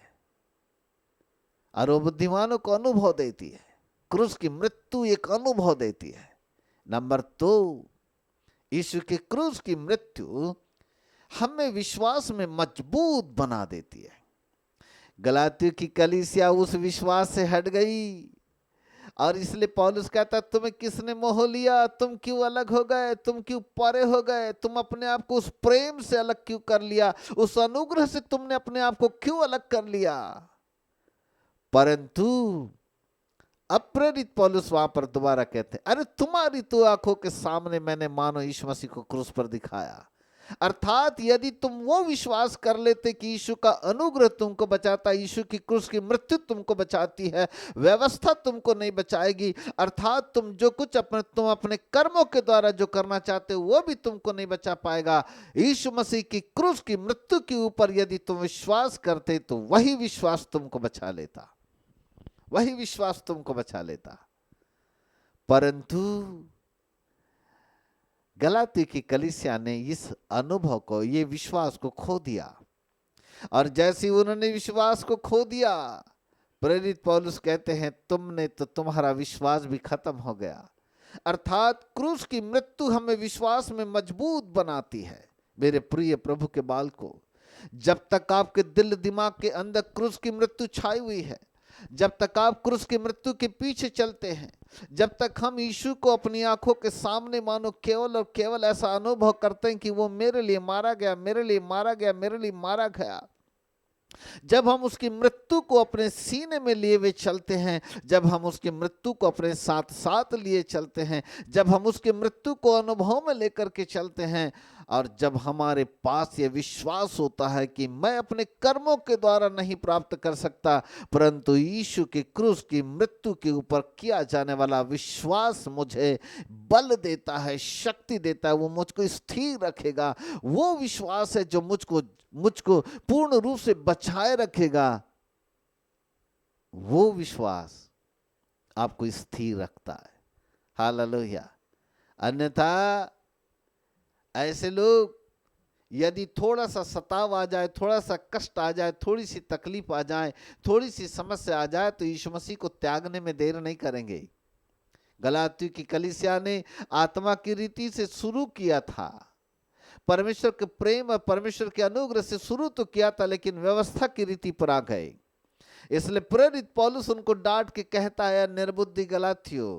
A: और वो बुद्धिमानों को अनुभव देती है। क्रूस की मृत्यु एक अनुभव देती है। नंबर 2, यीशु के क्रूस की मृत्यु हमें विश्वास में मजबूत बना देती है। गलातियों की कलीसिया उस विश्वास से हट गई, और इसलिए पौलुस कहता है, तुम्हें किसने मोह लिया, तुम क्यों अलग हो गए, तुम क्यों परे हो गए, तुम अपने आप को उस प्रेम से अलग क्यों कर लिया, उस अनुग्रह से तुमने अपने आप को क्यों अलग कर लिया। परंतु अप्रेरित पौलुस वहां पर दोबारा कहते हैं, अरे तुम्हारी तो आंखों के सामने मैंने मानो यीशु मसीह को क्रूस पर दिखाया। अर्थात यदि तुम वो विश्वास कर लेते कि यीशु का अनुग्रह तुमको बचाता, यीशु की क्रूस की मृत्यु तुमको बचाती है, व्यवस्था तुमको नहीं बचाएगी, अर्थात तुम जो कुछ तुम अपने कर्मों के द्वारा जो करना चाहते हो वो भी तुमको नहीं बचा पाएगा। यीशु मसीह की क्रूस की मृत्यु के ऊपर यदि तुम विश्वास करते तो वही विश्वास तुमको बचा लेता, वही विश्वास तुमको बचा लेता। परंतु गलाती की कलीसिया ने इस अनुभव को, ये विश्वास को खो दिया, और जैसे उन्होंने विश्वास को खो दिया, प्रेरित पौलुस कहते हैं तुमने तो तुम्हारा विश्वास भी खत्म हो गया। अर्थात क्रूस की मृत्यु हमें विश्वास में मजबूत बनाती है। मेरे प्रिय प्रभु के बालकों, जब तक आपके दिल दिमाग के अंदर क्रूस की मृत्यु छाई हुई है, जब तक आप क्रूस की मृत्यु के पीछे चलते हैं, जब तक हम यीशु को अपनी आंखों के सामने मानो केवल और केवल ऐसा अनुभव करते हैं कि वो मेरे लिए मारा गया, मेरे लिए मारा गया, मेरे लिए मारा गया, जब हम उसकी मृत्यु को अपने सीने में लिए हुए चलते हैं, जब हम उसकी मृत्यु को अपने साथ साथ लिए चलते हैं, जब हम उसकी मृत्यु को अनुभव में लेकर के चलते हैं, और जब हमारे पास ये विश्वास होता है कि मैं अपने कर्मों के द्वारा नहीं प्राप्त कर सकता, परंतु यीशु की क्रूस की मृत्यु के ऊपर किया जाने वाला विश्वास मुझे बल देता है, शक्ति देता है, वो मुझको स्थिर रखेगा। वो विश्वास है जो मुझको पूर्ण रूप से बचाए रखेगा। वो विश्वास आपको स्थिर रखता है। हालेलुया। अन्यथा ऐसे लोग, यदि थोड़ा सा सताव आ जाए, थोड़ा सा कष्ट आ जाए, थोड़ी सी तकलीफ आ जाए, थोड़ी सी समस्या आ जाए, तो यीशु मसीह को त्यागने में देर नहीं करेंगे। गलातियों की कलीसिया ने आत्मा की रीति से शुरू किया था, परमेश्वर के प्रेम और परमेश्वर के अनुग्रह से शुरू तो किया था, लेकिन व्यवस्था की रीति पर आ गए। इसलिए प्रेरित पौलुस उनको डांट के कहता है, निर्बुद्धि गलातियों,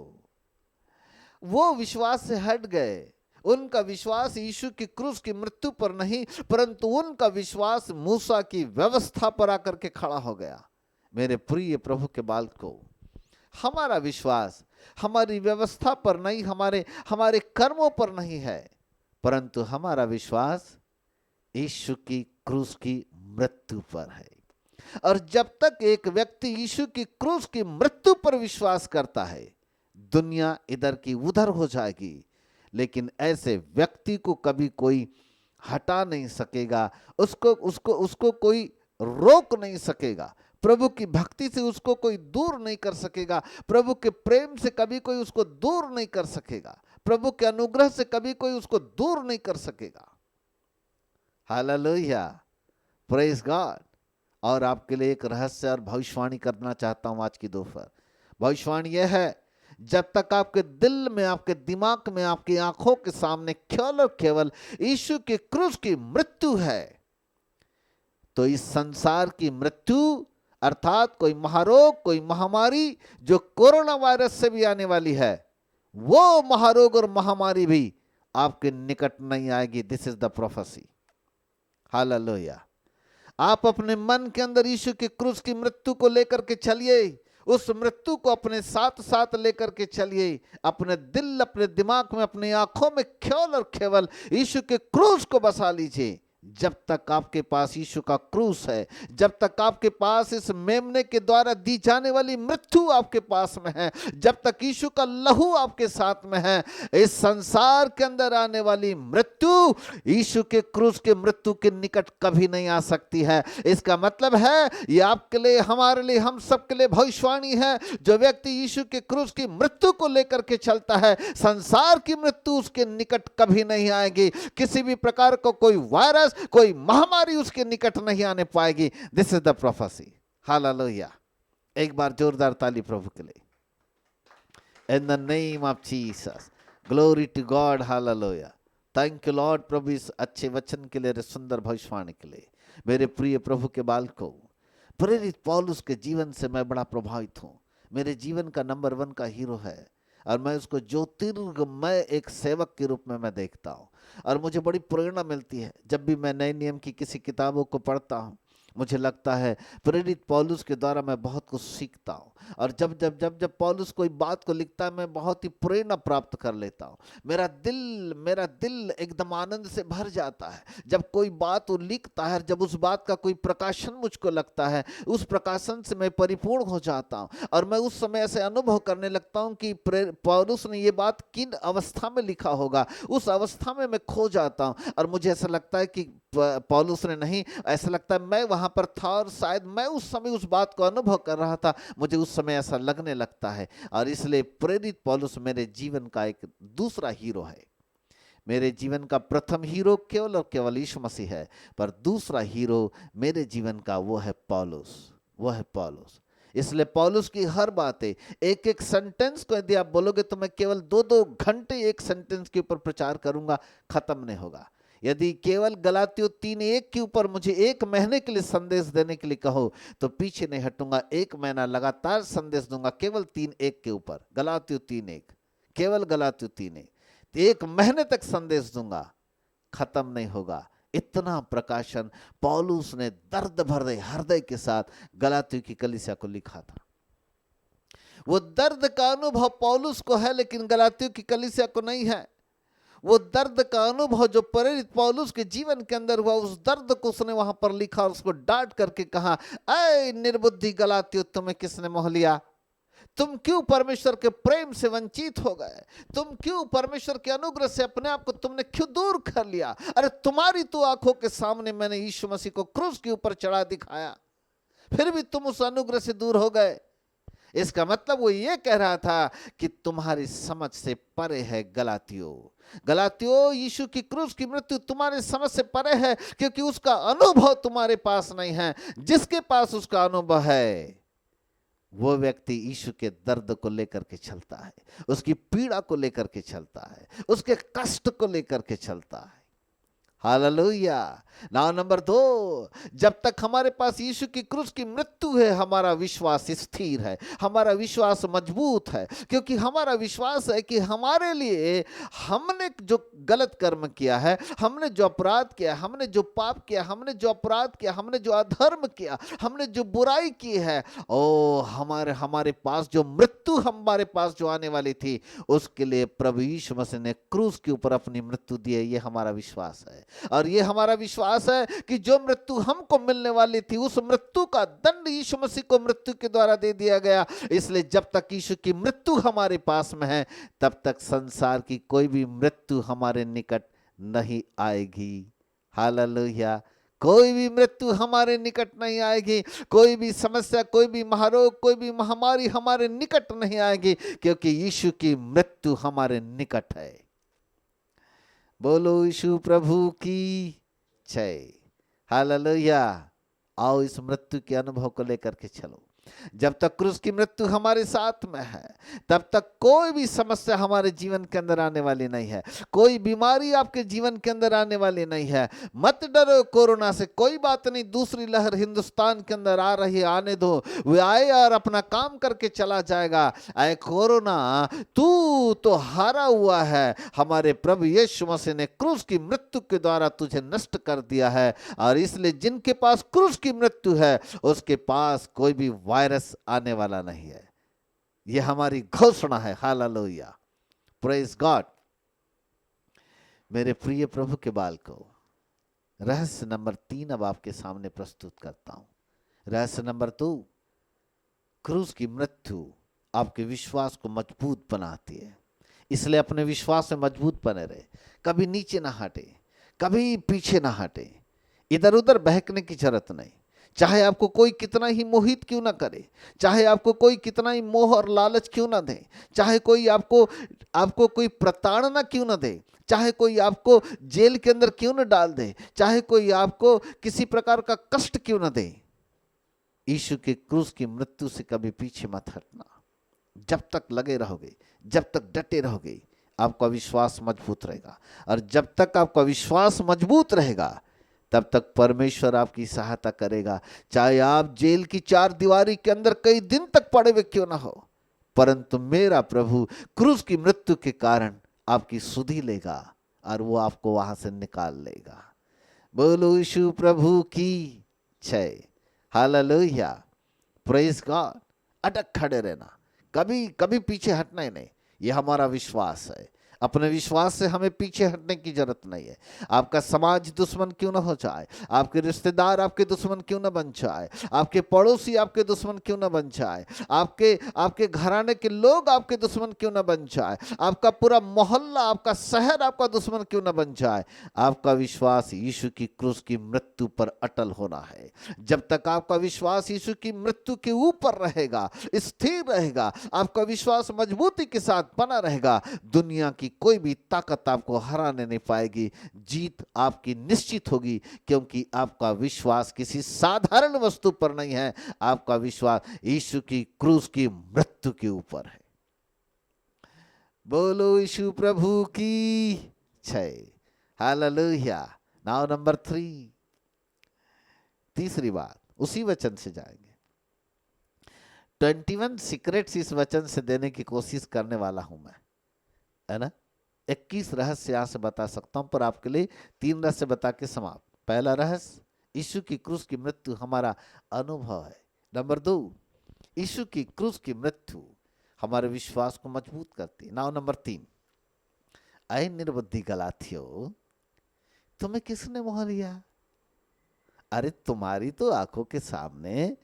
A: वो विश्वास से हट गए। उनका विश्वास यीशु की क्रूस की मृत्यु पर नहीं, परंतु उनका विश्वास मूसा की व्यवस्था पर आकर के खड़ा हो गया। मेरे प्रिय प्रभु के बालकों, हमारा विश्वास हमारी व्यवस्था पर नहीं, हमारे कर्मों पर नहीं है, परंतु हमारा विश्वास यीशु की क्रूस की मृत्यु पर है। और जब तक एक व्यक्ति यीशु की क्रूस की मृत्यु पर विश्वास करता है, दुनिया इधर की उधर हो जाएगी, लेकिन ऐसे व्यक्ति को कभी कोई हटा नहीं सकेगा, उसको कोई रोक नहीं सकेगा, प्रभु की भक्ति से उसको कोई दूर नहीं कर सकेगा, प्रभु के प्रेम से कभी कोई उसको दूर नहीं कर सकेगा, प्रभु के अनुग्रह से कभी कोई उसको दूर नहीं कर सकेगा। Hallelujah, praise God. और आपके लिए एक रहस्य और भविष्यवाणी करना चाहता हूं आज की दोपहर। भविष्यवाणी यह है, जब तक आपके दिल में, आपके दिमाग में, आपकी आंखों के सामने केवल और केवल यीशु के क्रूस की मृत्यु है, तो इस संसार की मृत्यु, अर्थात कोई महारोग, कोई महामारी जो कोरोना वायरस से भी आने वाली है, वो महारोग और महामारी भी आपके निकट नहीं आएगी। This is the prophecy. Hallelujah. आप अपने मन के अंदर यीशु के क्रूस की मृत्यु को लेकर के चलिए, उस मृत्यु को अपने साथ साथ लेकर के चलिए, अपने दिल, अपने दिमाग में, अपनी आंखों में केवल और केवल यीशु के क्रूस को बसा लीजिए। जब तक आपके पास यीशु का क्रूस है, जब तक आपके पास इस मेमने के द्वारा दी जाने वाली मृत्यु आपके पास में है, जब तक यीशु का लहू आपके साथ में है, इस संसार के अंदर आने वाली मृत्यु यीशु के क्रूस के मृत्यु के निकट कभी नहीं आ सकती है। इसका मतलब है, ये आपके लिए, हमारे लिए, हम सबके लिए भविष्यवाणी है। जो व्यक्ति यीशु के क्रूस की मृत्यु को लेकर के चलता है, संसार की मृत्यु उसके निकट कभी नहीं आएगी। किसी भी प्रकार का कोई वायरस, कोई महामारी उसके निकट नहीं आने पाएगी। This is the prophecy. Hallelujah. एक बार जोरदार ताली प्रभु के लिए। In the name of Jesus, glory to God. Hallelujah. Thank you Lord प्रभु, इस अच्छे वचन के लिए, सुंदर भविष्यवाणी के लिए। मेरे प्रिय प्रभु के बालकों, प्रेरित पौलुस के जीवन से मैं बड़ा प्रभावित हूं। मेरे जीवन का नंबर 1 का हीरो है। और मैं उसको ज्योतिर्मय एक सेवक के रूप में मैं देखता हूँ। और मुझे बड़ी प्रेरणा मिलती है जब भी मैं नए नियम की किसी किताबों को पढ़ता हूँ। मुझे लगता है प्रेरित पौलुस के द्वारा मैं बहुत कुछ सीखता हूँ। और जब जब जब जब पौलुस कोई बात को लिखता है, मैं बहुत ही प्रेरणा प्राप्त कर लेता हूँ। मेरा दिल एकदम आनंद से भर जाता है जब कोई बात वो लिखता है। जब उस बात का कोई प्रकाशन मुझको लगता है, उस प्रकाशन से मैं परिपूर्ण हो जाता हूँ। और मैं उस समय ऐसे अनुभव करने लगता हूँ कि पौलुस ने ये बात किन अवस्था में लिखा होगा, उस अवस्था में मैं खो जाता हूँ। और मुझे ऐसा लगता है कि पौलुस ने नहीं, ऐसा लगता है मैं वहां पर था और शायद मैं उस समय उस बात को अनुभव कर रहा था। मुझे उस समय ऐसा लगने लगता है। और इसलिए प्रेरित पौलुस मेरे जीवन का एक दूसरा हीरो है। मेरे जीवन का प्रथम हीरो केवल और केवल यीशु मसीह है, पर दूसरा हीरो मेरे जीवन का वो है पौलुस। इसलिए पौलुस की हर बातें, एक एक सेंटेंस को यदि आप बोलोगे तो मैं केवल 2-2 घंटे एक सेंटेंस के ऊपर प्रचार करूंगा, खत्म नहीं होगा। यदि केवल गलातियों 3:1 के ऊपर मुझे 1 महीने के लिए संदेश देने के लिए कहो तो पीछे नहीं हटूंगा। 1 महीना लगातार संदेश दूंगा केवल 3:1 के ऊपर, गलातियों 3:1, केवल गलातियों 3:1। 1 महीने तक संदेश दूंगा, खत्म नहीं होगा। इतना प्रकाशन पौलुस ने दर्द भरे हृदय के साथ गलातियों की कलीसिया को लिखा था। वो दर्द का अनुभव पौलुस को है, लेकिन गलातियों की कलीसिया को नहीं है। वो दर्द का अनुभव जो प्रेरित पौलुस के जीवन के अंदर हुआ, उस दर्द को उसने वहां पर लिखा और उसको डांट करके कहा, ऐ निर्बुद्धि गलातियों, तुम्हें किसने मोह लिया? तुम क्यों परमेश्वर के प्रेम से वंचित हो गए? तुम क्यों परमेश्वर के अनुग्रह से अपने आप को तुमने क्यों दूर कर लिया? अरे तुम्हारी तो आंखों के सामने मैंने यीशु मसीह को क्रूस के ऊपर चढ़ा दिखाया, फिर भी तुम उस अनुग्रह से दूर हो गए। इसका मतलब वो ये कह रहा था कि तुम्हारी समझ से परे है गलातियों, यीशु की क्रूस की मृत्यु तुम्हारी समझ से परे है, क्योंकि उसका अनुभव तुम्हारे पास नहीं है। जिसके पास उसका अनुभव है वो व्यक्ति यीशु के दर्द को लेकर के चलता है, उसकी पीड़ा को लेकर के चलता है, उसके कष्ट को लेकर के चलता है। हालेलुया। नाउ नंबर 2, जब तक हमारे पास यीशु की क्रूस की मृत्यु है, हमारा विश्वास स्थिर है, हमारा विश्वास मजबूत है, क्योंकि हमारा विश्वास है कि हमारे लिए हमने जो गलत कर्म किया है, हमने जो अपराध किया, हमने जो पाप किया, हमने जो अपराध किया, हमने जो अधर्म किया, हमने जो बुराई की है, ओ हमारे पास जो मृत्यु हमारे पास जो आने वाली थी, उसके लिए प्रभु यीशु मसीह ने क्रूस के ऊपर अपनी मृत्यु दी है। ये हमारा विश्वास है। और ये हमारा विश्वास है कि जो मृत्यु हमको मिलने वाली थी, उस मृत्यु का दंड यीशु मसीह को मृत्यु के द्वारा दे दिया गया। इसलिए जब तक यीशु की मृत्यु हमारे पास में है, तब तक संसार की कोई भी मृत्यु हमारे निकट नहीं आएगी। हालेलुया। कोई भी मृत्यु हमारे निकट नहीं आएगी, कोई भी समस्या, कोई भी महारोग, कोई भी महामारी हमारे निकट नहीं आएगी, क्योंकि यीशु की मृत्यु हमारे निकट है। बोलो यीशु प्रभु की जय। हालेलुया। आओ इस मृत्यु के अनुभव को लेकर के चलो। जब तक क्रूस की मृत्यु हमारे साथ में है, तब तक कोई भी समस्या हमारे जीवन के अंदर आने वाली नहीं है, कोई बीमारी आपके जीवन के अंदर आने वाली नहीं है। मत डरो कोरोना से, कोई बात नहीं, दूसरी लहर हिंदुस्तान के अंदर आ रही है, आने दो, वो आए और अपना काम करके चला जाएगा। आए कोरोना, तू तो हारा हुआ है, हमारे प्रभु यीशु मसीह ने क्रूस की मृत्यु के द्वारा तुझे नष्ट कर दिया है। और इसलिए जिनके पास क्रूस की मृत्यु है, उसके पास कोई भी वायरस आने वाला नहीं है। यह हमारी घोषणा है। Hallelujah, praise God. मेरे प्रिय प्रभु के बालकों, रहस्य नंबर 3 अब आपके सामने प्रस्तुत करता हूं। रहस्य नंबर 2, क्रूस की मृत्यु आपके विश्वास को मजबूत बनाती है। इसलिए अपने विश्वास में मजबूत बने रहे, कभी नीचे ना हटे, कभी पीछे ना हटे, इधर उधर बहकने की जरूरत नहीं। चाहे आपको कोई कितना ही मोहित क्यों ना करे, चाहे आपको कोई कितना ही मोह और लालच क्यों ना दे, चाहे कोई आपको कोई प्रताड़ना क्यों ना दे, चाहे कोई आपको जेल के अंदर क्यों ना डाल दे, चाहे कोई आपको किसी प्रकार का कष्ट क्यों ना दे, यीशु के क्रूस की मृत्यु से कभी पीछे मत हटना। जब तक लगे रहोगे, जब तक डटे रहोगे, आपका विश्वास मजबूत रहेगा। और जब तक आपका विश्वास मजबूत रहेगा, तब तक परमेश्वर आपकी सहायता करेगा। चाहे आप जेल की चार दीवारी के अंदर कई दिन तक पड़े हुए क्यों ना हो, परंतु मेरा प्रभु क्रूस की मृत्यु के कारण आपकी सुधि लेगा और वो आपको वहां से निकाल लेगा। बोलो यीशु प्रभु की जय। Hallelujah, praise God. अटक खड़े रहना, कभी कभी पीछे हटना ही नहीं, ये हमारा विश्वास है। अपने विश्वास से हमें पीछे हटने की जरूरत नहीं है। आपका समाज दुश्मन क्यों ना हो जाए, आपके रिश्तेदार आपके दुश्मन क्यों ना बन जाए, आपके पड़ोसी आपके दुश्मन क्यों ना बन जाए, आपके आपके घराने के लोग आपके दुश्मन क्यों ना बन जाए, आपका पूरा मोहल्ला, आपका शहर आपका दुश्मन क्यों ना बन जाए, आपका विश्वास यीशु की क्रूस की मृत्यु पर अटल होना है। जब तक आपका विश्वास यीशु की मृत्यु के ऊपर रहेगा, स्थिर रहेगा, आपका विश्वास मजबूती के साथ बना रहेगा, दुनिया की कोई भी ताकत आपको हराने नहीं पाएगी। जीत आपकी निश्चित होगी, क्योंकि आपका विश्वास किसी साधारण वस्तु पर नहीं है, आपका विश्वास यीशु की क्रूस की मृत्यु के ऊपर है। बोलो यीशु प्रभु की जय। हालेलुया। नाउ नंबर 3, तीसरी बात, उसी वचन से जाएंगे। 21 सीक्रेट्स इस वचन से देने की कोशिश करने वाला हूं मैं, है ना। 21 रहस्य यहां से बता सकता हूं, पर आपके लिए 3 रहस्य बता के समाप्त। पहला रहस्य, यीशु की क्रूस की मृत्यु हमारा अनुभव है। नंबर 2, यीशु की क्रूस की मृत्यु हमारे विश्वास को मजबूत करती है। नाउ नंबर 3, ऐ निर्बुद्धि गलातियों, तुम्हें किसने मोह लिया? अरे तुम्हारी तो आंखों के सामने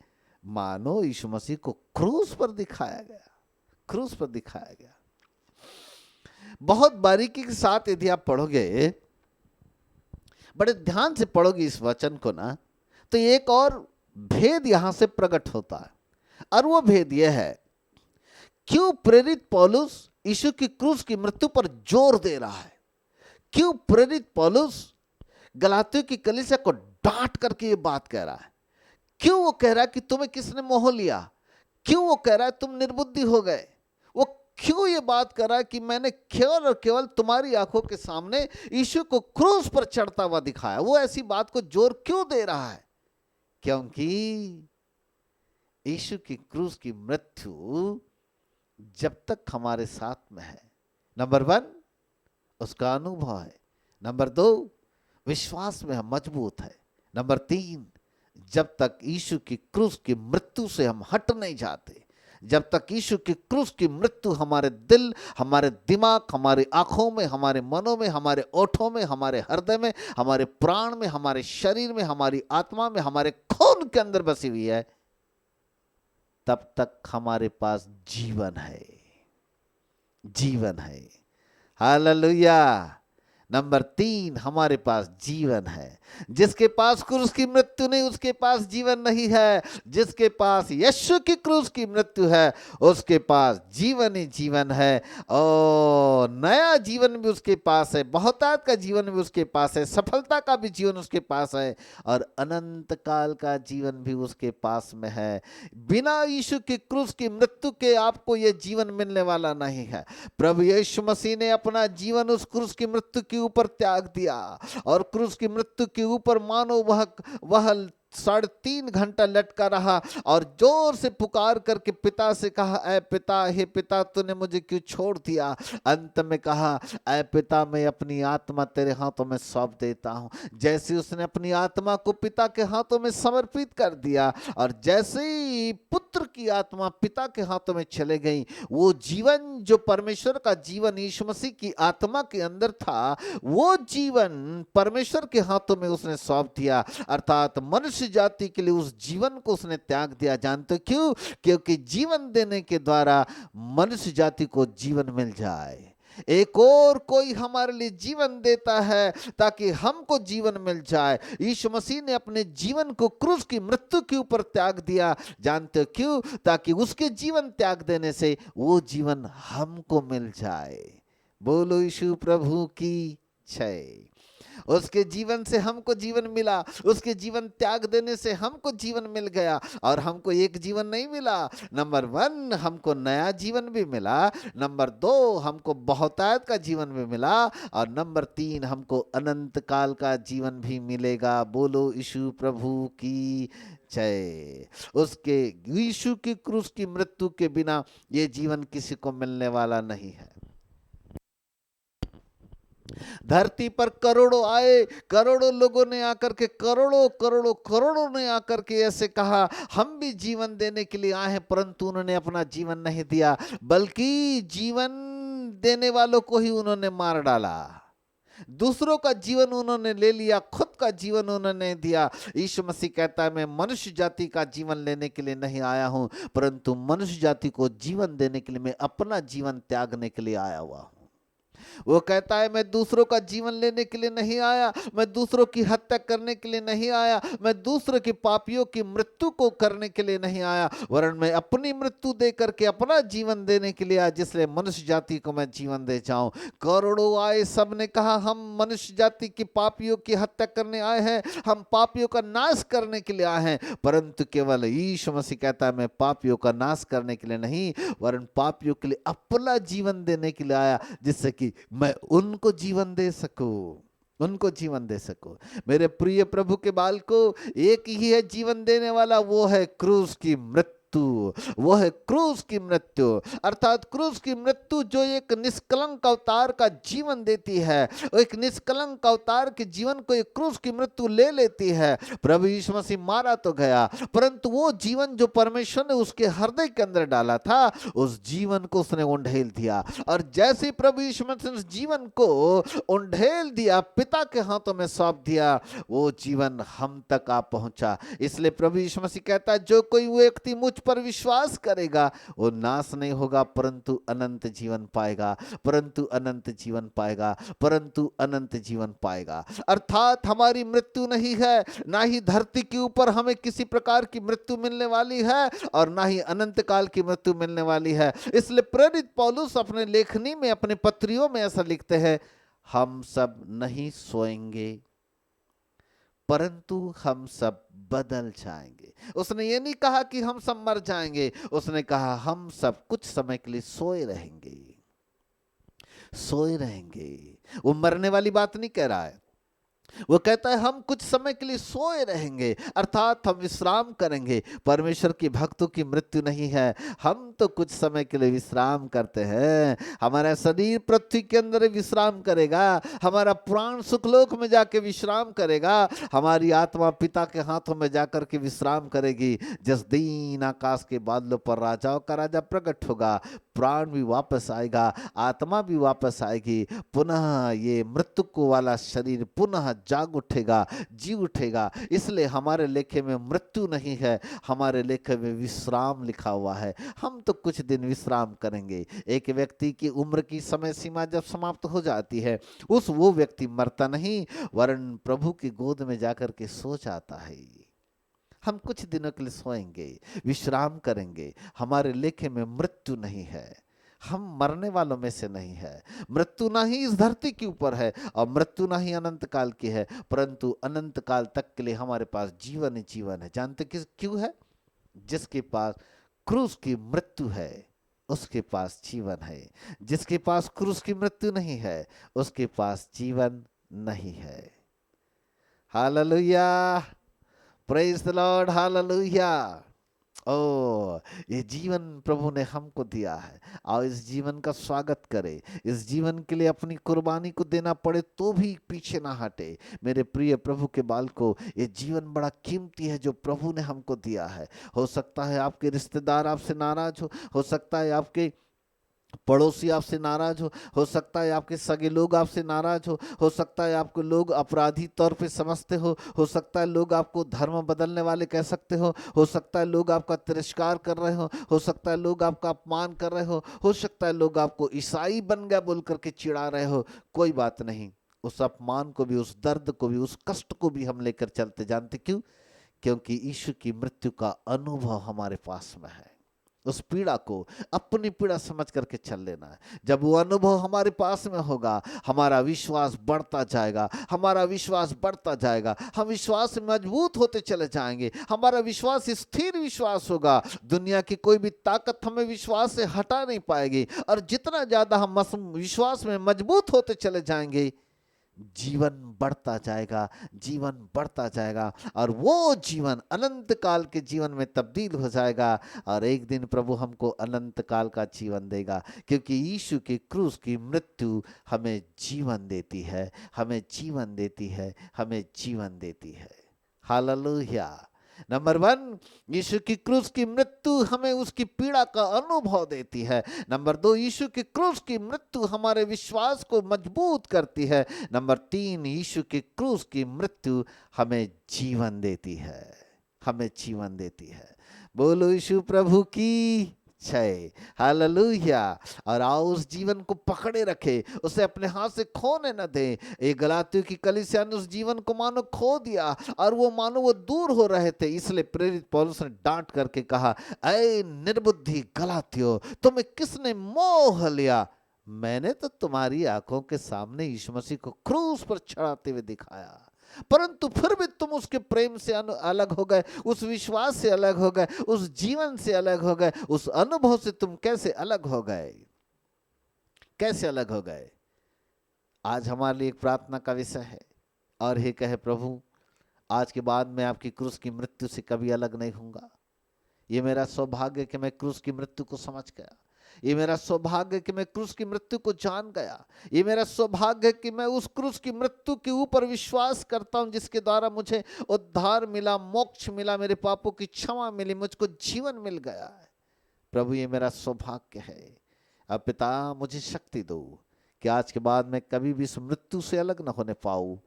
A: मानो यीशु मसीह को क्रूस पर दिखाया गया, क्रूस पर दिखाया गया। बहुत बारीकी के साथ यदि आप पढ़ोगे, बड़े ध्यान से पढ़ोगे इस वचन को ना, तो एक और भेद यहां से प्रकट होता है, और वो भेद यह है, क्यों प्रेरित पौलुस यीशु की क्रूस की मृत्यु पर जोर दे रहा है। क्यों प्रेरित पौलुस गलातियों की कलीसिया को डांट करके ये बात कह रहा है। क्यों वो कह रहा है कि तुम्हें किसने मोह लिया, क्यों वो कह रहा है तुम निर्बुद्धि हो गए, वो क्यों ये बात कर रहा है कि मैंने केवल और केवल तुम्हारी आंखों के सामने यीशु को क्रूस पर चढ़ता हुआ दिखाया। वो ऐसी बात को जोर क्यों दे रहा है? क्योंकि यीशु की क्रूस की मृत्यु जब तक हमारे साथ में है, नंबर 1 उसका अनुभव है, नंबर 2 विश्वास में हम मजबूत है, नंबर 3 जब तक यीशु की क्रूस की मृत्यु से हम हट नहीं जाते, जब तक यीशु की क्रूस की मृत्यु हमारे दिल, हमारे दिमाग, हमारी आंखों में, हमारे मनों में, हमारे ओठों में, हमारे हृदय में, हमारे प्राण में, हमारे शरीर में, हमारी आत्मा में, हमारे खून के अंदर बसी हुई है, तब तक हमारे पास जीवन है, जीवन है। हालेलुया। नंबर 3 हमारे पास जीवन है। जिसके पास क्रूस की मृत्यु नहीं, उसके पास जीवन नहीं है। जिसके पास यीशु की क्रूस की मृत्यु है, उसके पास जीवन ही जीवन है, और नया जीवन भी उसके पास है, बहुतायत का जीवन भी उसके पास है, सफलता का भी जीवन उसके पास है, और अनंत काल का जीवन भी उसके पास में है। बिना यीशु की क्रूस की मृत्यु के आपको यह जीवन मिलने वाला नहीं है। प्रभु यीशु मसीह ने अपना जीवन उस क्रूस की मृत्यु के ऊपर त्याग दिया, और क्रूस की मृत्यु के ऊपर मानो वह 3.5 घंटा लटका रहा, और जोर से पुकार करके पिता से कहा, ऐ पिता, हे पिता, तूने मुझे क्यों छोड़ दिया? अंत में कहा, ऐ पिता, मैं अपनी आत्मा तेरे हाथों में सौंप देता हूं। जैसे उसने अपनी आत्मा को पिता के हाथों में समर्पित कर दिया, और जैसे ही पुत्र की आत्मा पिता के हाथों में चले गई, वो जीवन जो परमेश्वर का जीवन यीशु मसीह की आत्मा के अंदर था, वो जीवन परमेश्वर के हाथों में उसने सौंप दिया, अर्थात मनुष्य जाति के लिए उस जीवन को उसने त्याग दिया। जानते क्यों? क्योंकि जीवन देने के द्वारा मनुष्य जाति को जीवन मिल जाए। एक और कोई हमारे लिए जीवन देता है ताकि हमको जीवन मिल जाए। यीशु मसीह ने अपने जीवन को क्रूस की मृत्यु के ऊपर त्याग दिया। जानते क्यों? ताकि उसके जीवन त्याग देने से वो जीवन हमको मिल जाए। बोलो यीशु प्रभु की जय। उसके जीवन से हमको जीवन मिला, उसके जीवन त्याग देने से हमको जीवन मिल गया। और हमको एक जीवन नहीं मिला, नंबर 1 हमको नया जीवन भी मिला, नंबर 2 हमको बहुतायत का जीवन भी मिला, और नंबर 3 हमको अनंत काल का जीवन भी मिलेगा। बोलो यीशु प्रभु की जय। उसके यीशु की क्रूस की मृत्यु के बिना ये जीवन किसी को मिलने वाला नहीं है। धरती पर करोड़ों आए, करोड़ों लोगों ने आकर के, करोड़ों करोड़ों करोड़ों ने आकर के ऐसे कहा हम भी जीवन देने के लिए आए हैं, परंतु उन्होंने अपना जीवन नहीं दिया, बल्कि जीवन देने वालों को ही उन्होंने मार डाला। दूसरों का जीवन उन्होंने ले लिया, खुद का जीवन उन्होंने दिया। यीशु मसीह कहता है मैं मनुष्य जाति का जीवन लेने के लिए नहीं आया हूं, परंतु मनुष्य जाति को जीवन देने के लिए मैं अपना जीवन त्यागने के लिए आया हुआ हूं। वो कहता है मैं दूसरों का जीवन लेने के लिए नहीं आया, मैं दूसरों की हत्या करने के लिए नहीं आया, मैं दूसरों के पापियों की मृत्यु को करने के लिए नहीं आया, वरन मैं अपनी मृत्यु दे करके अपना जीवन देने के लिए आया, जिसलिए मनुष्य जाति को मैं जीवन दे जाऊं। करोड़ों आए, सबने कहा हम मनुष्य जाति की पापियों की हत्या करने आए हैं, हम पापियों का नाश करने के लिए आए हैं, परंतु केवल यीशु मसीह कहता है मैं पापियों का नाश करने के लिए नहीं, वरन पापियों के लिए अपना जीवन देने के लिए आया, जिससे कि मैं उनको जीवन दे सकूं, उनको जीवन दे सकूं। मेरे प्रिय प्रभु के बाल को एक ही है जीवन देने वाला, वो है क्रूस की मृत्यु, वो है क्रूस की मृत्यु। अर्थात क्रूस की मृत्यु जो एक निष्कलंक अवतार का जीवन देती है, एक निष्कलंक अवतार के जीवन को एक क्रूस की मृत्यु ले लेती है। प्रभु यीशु मसीह मारा तो गया, परंतु वो जीवन जो परमेश्वर ने उसके हृदय के अंदर डाला था, उस जीवन को उसने उंडेल दिया। और जैसे ही प्रभु यीशु मसीह उस जीवन को उंडेल दिया, पिता के हाथों में सौंप दिया, वो जीवन हम तक आ पहुंचा। इसलिए प्रभु यीशु मसीह कहता है जो कोई व्यक्ति मुझ पर विश्वास करेगा वो नाश नहीं होगा, परंतु अनंत जीवन पाएगा, परंतु अनंत जीवन पाएगा, परंतु अनंत जीवन पाएगा। अर्थात हमारी मृत्यु नहीं है, ना ही धरती के ऊपर हमें किसी प्रकार की मृत्यु मिलने वाली है, और ना ही अनंत काल की मृत्यु मिलने वाली है। इसलिए प्रेरित पौलुस अपने लेखनी में, अपने पत्रियों में ऐसा लिखते हैं, हम सब नहीं सोएंगे परंतु हम सब बदल जाएंगे। उसने ये नहीं कहा कि हम सब मर जाएंगे, उसने कहा हम सब कुछ समय के लिए सोए रहेंगे, सोए रहेंगे। वो मरने वाली बात नहीं कह रहा है, वो कहता है हम कुछ समय के लिए सोए रहेंगे, अर्थात हम विश्राम करेंगे। परमेश्वर की भक्तों की मृत्यु नहीं है, हम तो कुछ समय के लिए विश्राम करते हैं। हमारा शरीर पृथ्वी के अंदर विश्राम करेगा, हमारा प्राण सुखलोक में जाके विश्राम करेगा, हमारी आत्मा पिता के हाथों में जाकर के विश्राम करेगी। जिस दिन आकाश के बादलों पर राजाओं का राजा प्रकट होगा, प्राण भी वापस आएगा, आत्मा भी वापस आएगी, पुनः ये मृत्यु को वाला शरीर पुनः जाग उठेगा, जी उठेगा। इसलिए हमारे लेखे में मृत्यु नहीं है, हमारे लेखे में विश्राम लिखा हुआ है। हम तो कुछ दिन विश्राम करेंगे। एक व्यक्ति की उम्र की समय सीमा जब समाप्त हो जाती है, वो व्यक्ति मरता नहीं, वरन प्रभु की गोद में जाकर के सो जाता है। हम कुछ दिनों के लिए सोएंगे, विश्राम करेंगे। हमारे लेखे में मृत्यु नहीं है, हम मरने वालों में से नहीं है। मृत्यु ना ही इस धरती के ऊपर है और मृत्यु ना ही अनंत काल की है, परंतु अनंत काल तक के लिए हमारे पास जीवन ही जीवन है। जानते किस क्यों है? जिसके पास क्रूस की मृत्यु है उसके पास जीवन है, जिसके पास क्रूस की मृत्यु नहीं है उसके पास जीवन नहीं है। Hallelujah, praise the Lord, hallelujah. ओ, ये जीवन प्रभु ने हमको दिया है, और इस जीवन का स्वागत करे। इस जीवन के लिए अपनी कुर्बानी को देना पड़े तो भी पीछे ना हटे। मेरे प्रिय प्रभु के बाल को, ये जीवन बड़ा कीमती है जो प्रभु ने हमको दिया है। हो सकता है आपके रिश्तेदार आपसे नाराज हो सकता है आपके पड़ोसी आपसे नाराज हो सकता है आपके सगे लोग आपसे नाराज हो सकता है आपको लोग अपराधी तौर पे समझते हो सकता है लोग आपको धर्म बदलने वाले कह सकते हो सकता है लोग आपका तिरस्कार कर रहे हो सकता है लोग आपका अपमान कर रहे हो सकता है लोग आपको ईसाई बन गया बोल करके चिढ़ा रहे हो। कोई बात नहीं, उस अपमान को भी, उस दर्द को भी, उस कष्ट को भी हम लेकर चलते। जानते क्यों? क्योंकि यीशु की मृत्यु का अनुभव हमारे पास में है। उस पीड़ा को अपनी पीड़ा समझ करके चल लेना है। जब वो अनुभव हमारे पास में होगा, हमारा विश्वास बढ़ता जाएगा, हमारा विश्वास बढ़ता जाएगा, हम विश्वास में मजबूत होते चले जाएंगे, हमारा विश्वास स्थिर विश्वास होगा। दुनिया की कोई भी ताकत हमें विश्वास से हटा नहीं पाएगी। और जितना ज्यादा हम विश्वास में मजबूत होते चले जाएंगे, जीवन बढ़ता जाएगा, जीवन बढ़ता जाएगा, और वो जीवन अनंत काल के जीवन में तब्दील हो जाएगा। और एक दिन प्रभु हमको अनंत काल का जीवन देगा, क्योंकि यीशु की क्रूस की मृत्यु हमें जीवन देती है, हमें जीवन देती है, हमें जीवन देती है। हालेलुया। नंबर 1, यीशु की क्रूस की मृत्यु हमें उसकी पीड़ा का अनुभव देती है। नंबर 2, यीशु की क्रूस की मृत्यु हमारे विश्वास को मजबूत करती है। नंबर 3, यीशु की क्रूस की मृत्यु हमें जीवन देती है, हमें जीवन देती है। बोलो यीशु प्रभु की जय। हालेलुया। और आओ उस जीवन को पकड़े रखे, उसे अपने हाथ से खोने न दे। एक गलातियों की कलीसिया ने उस जीवन को मानो खो दिया, और वो मानो वो दूर हो रहे थे। इसलिए प्रेरित पौलुस ने डांट करके कहा, ऐ निर्बुद्धि गलातियों, तुम्हें किसने मोह लिया? मैंने तो तुम्हारी आंखों के सामने यीशु मसीह को क्रूस पर चढ़ाते हुए दिखाया, परंतु फिर भी तुम उसके प्रेम से अलग हो गए, उस विश्वास से अलग हो गए, उस जीवन से अलग हो गए, उस अनुभव से तुम कैसे अलग हो गए, कैसे अलग हो गए? आज हमारे लिए एक प्रार्थना का विषय है, और ये कहे, प्रभु आज के बाद मैं आपकी क्रूस की मृत्यु से कभी अलग नहीं होऊंगा। ये मेरा सौभाग्य कि मैं क्रूस की मृत्यु को समझ गया। ये मेरा सौभाग्य कि मैं क्रूस की मृत्यु को जान गया। ये मेरा सौभाग्य कि मैं उस क्रूस की मृत्यु के ऊपर विश्वास करता हूं, जिसके द्वारा मुझे उद्धार मिला, मोक्ष मिला, मेरे पापों की क्षमा मिली, मुझको जीवन मिल गया है। प्रभु ये मेरा सौभाग्य है। अब पिता मुझे शक्ति दो कि आज के बाद मैं कभी भी इस मृत्यु से अलग न होने पाऊं,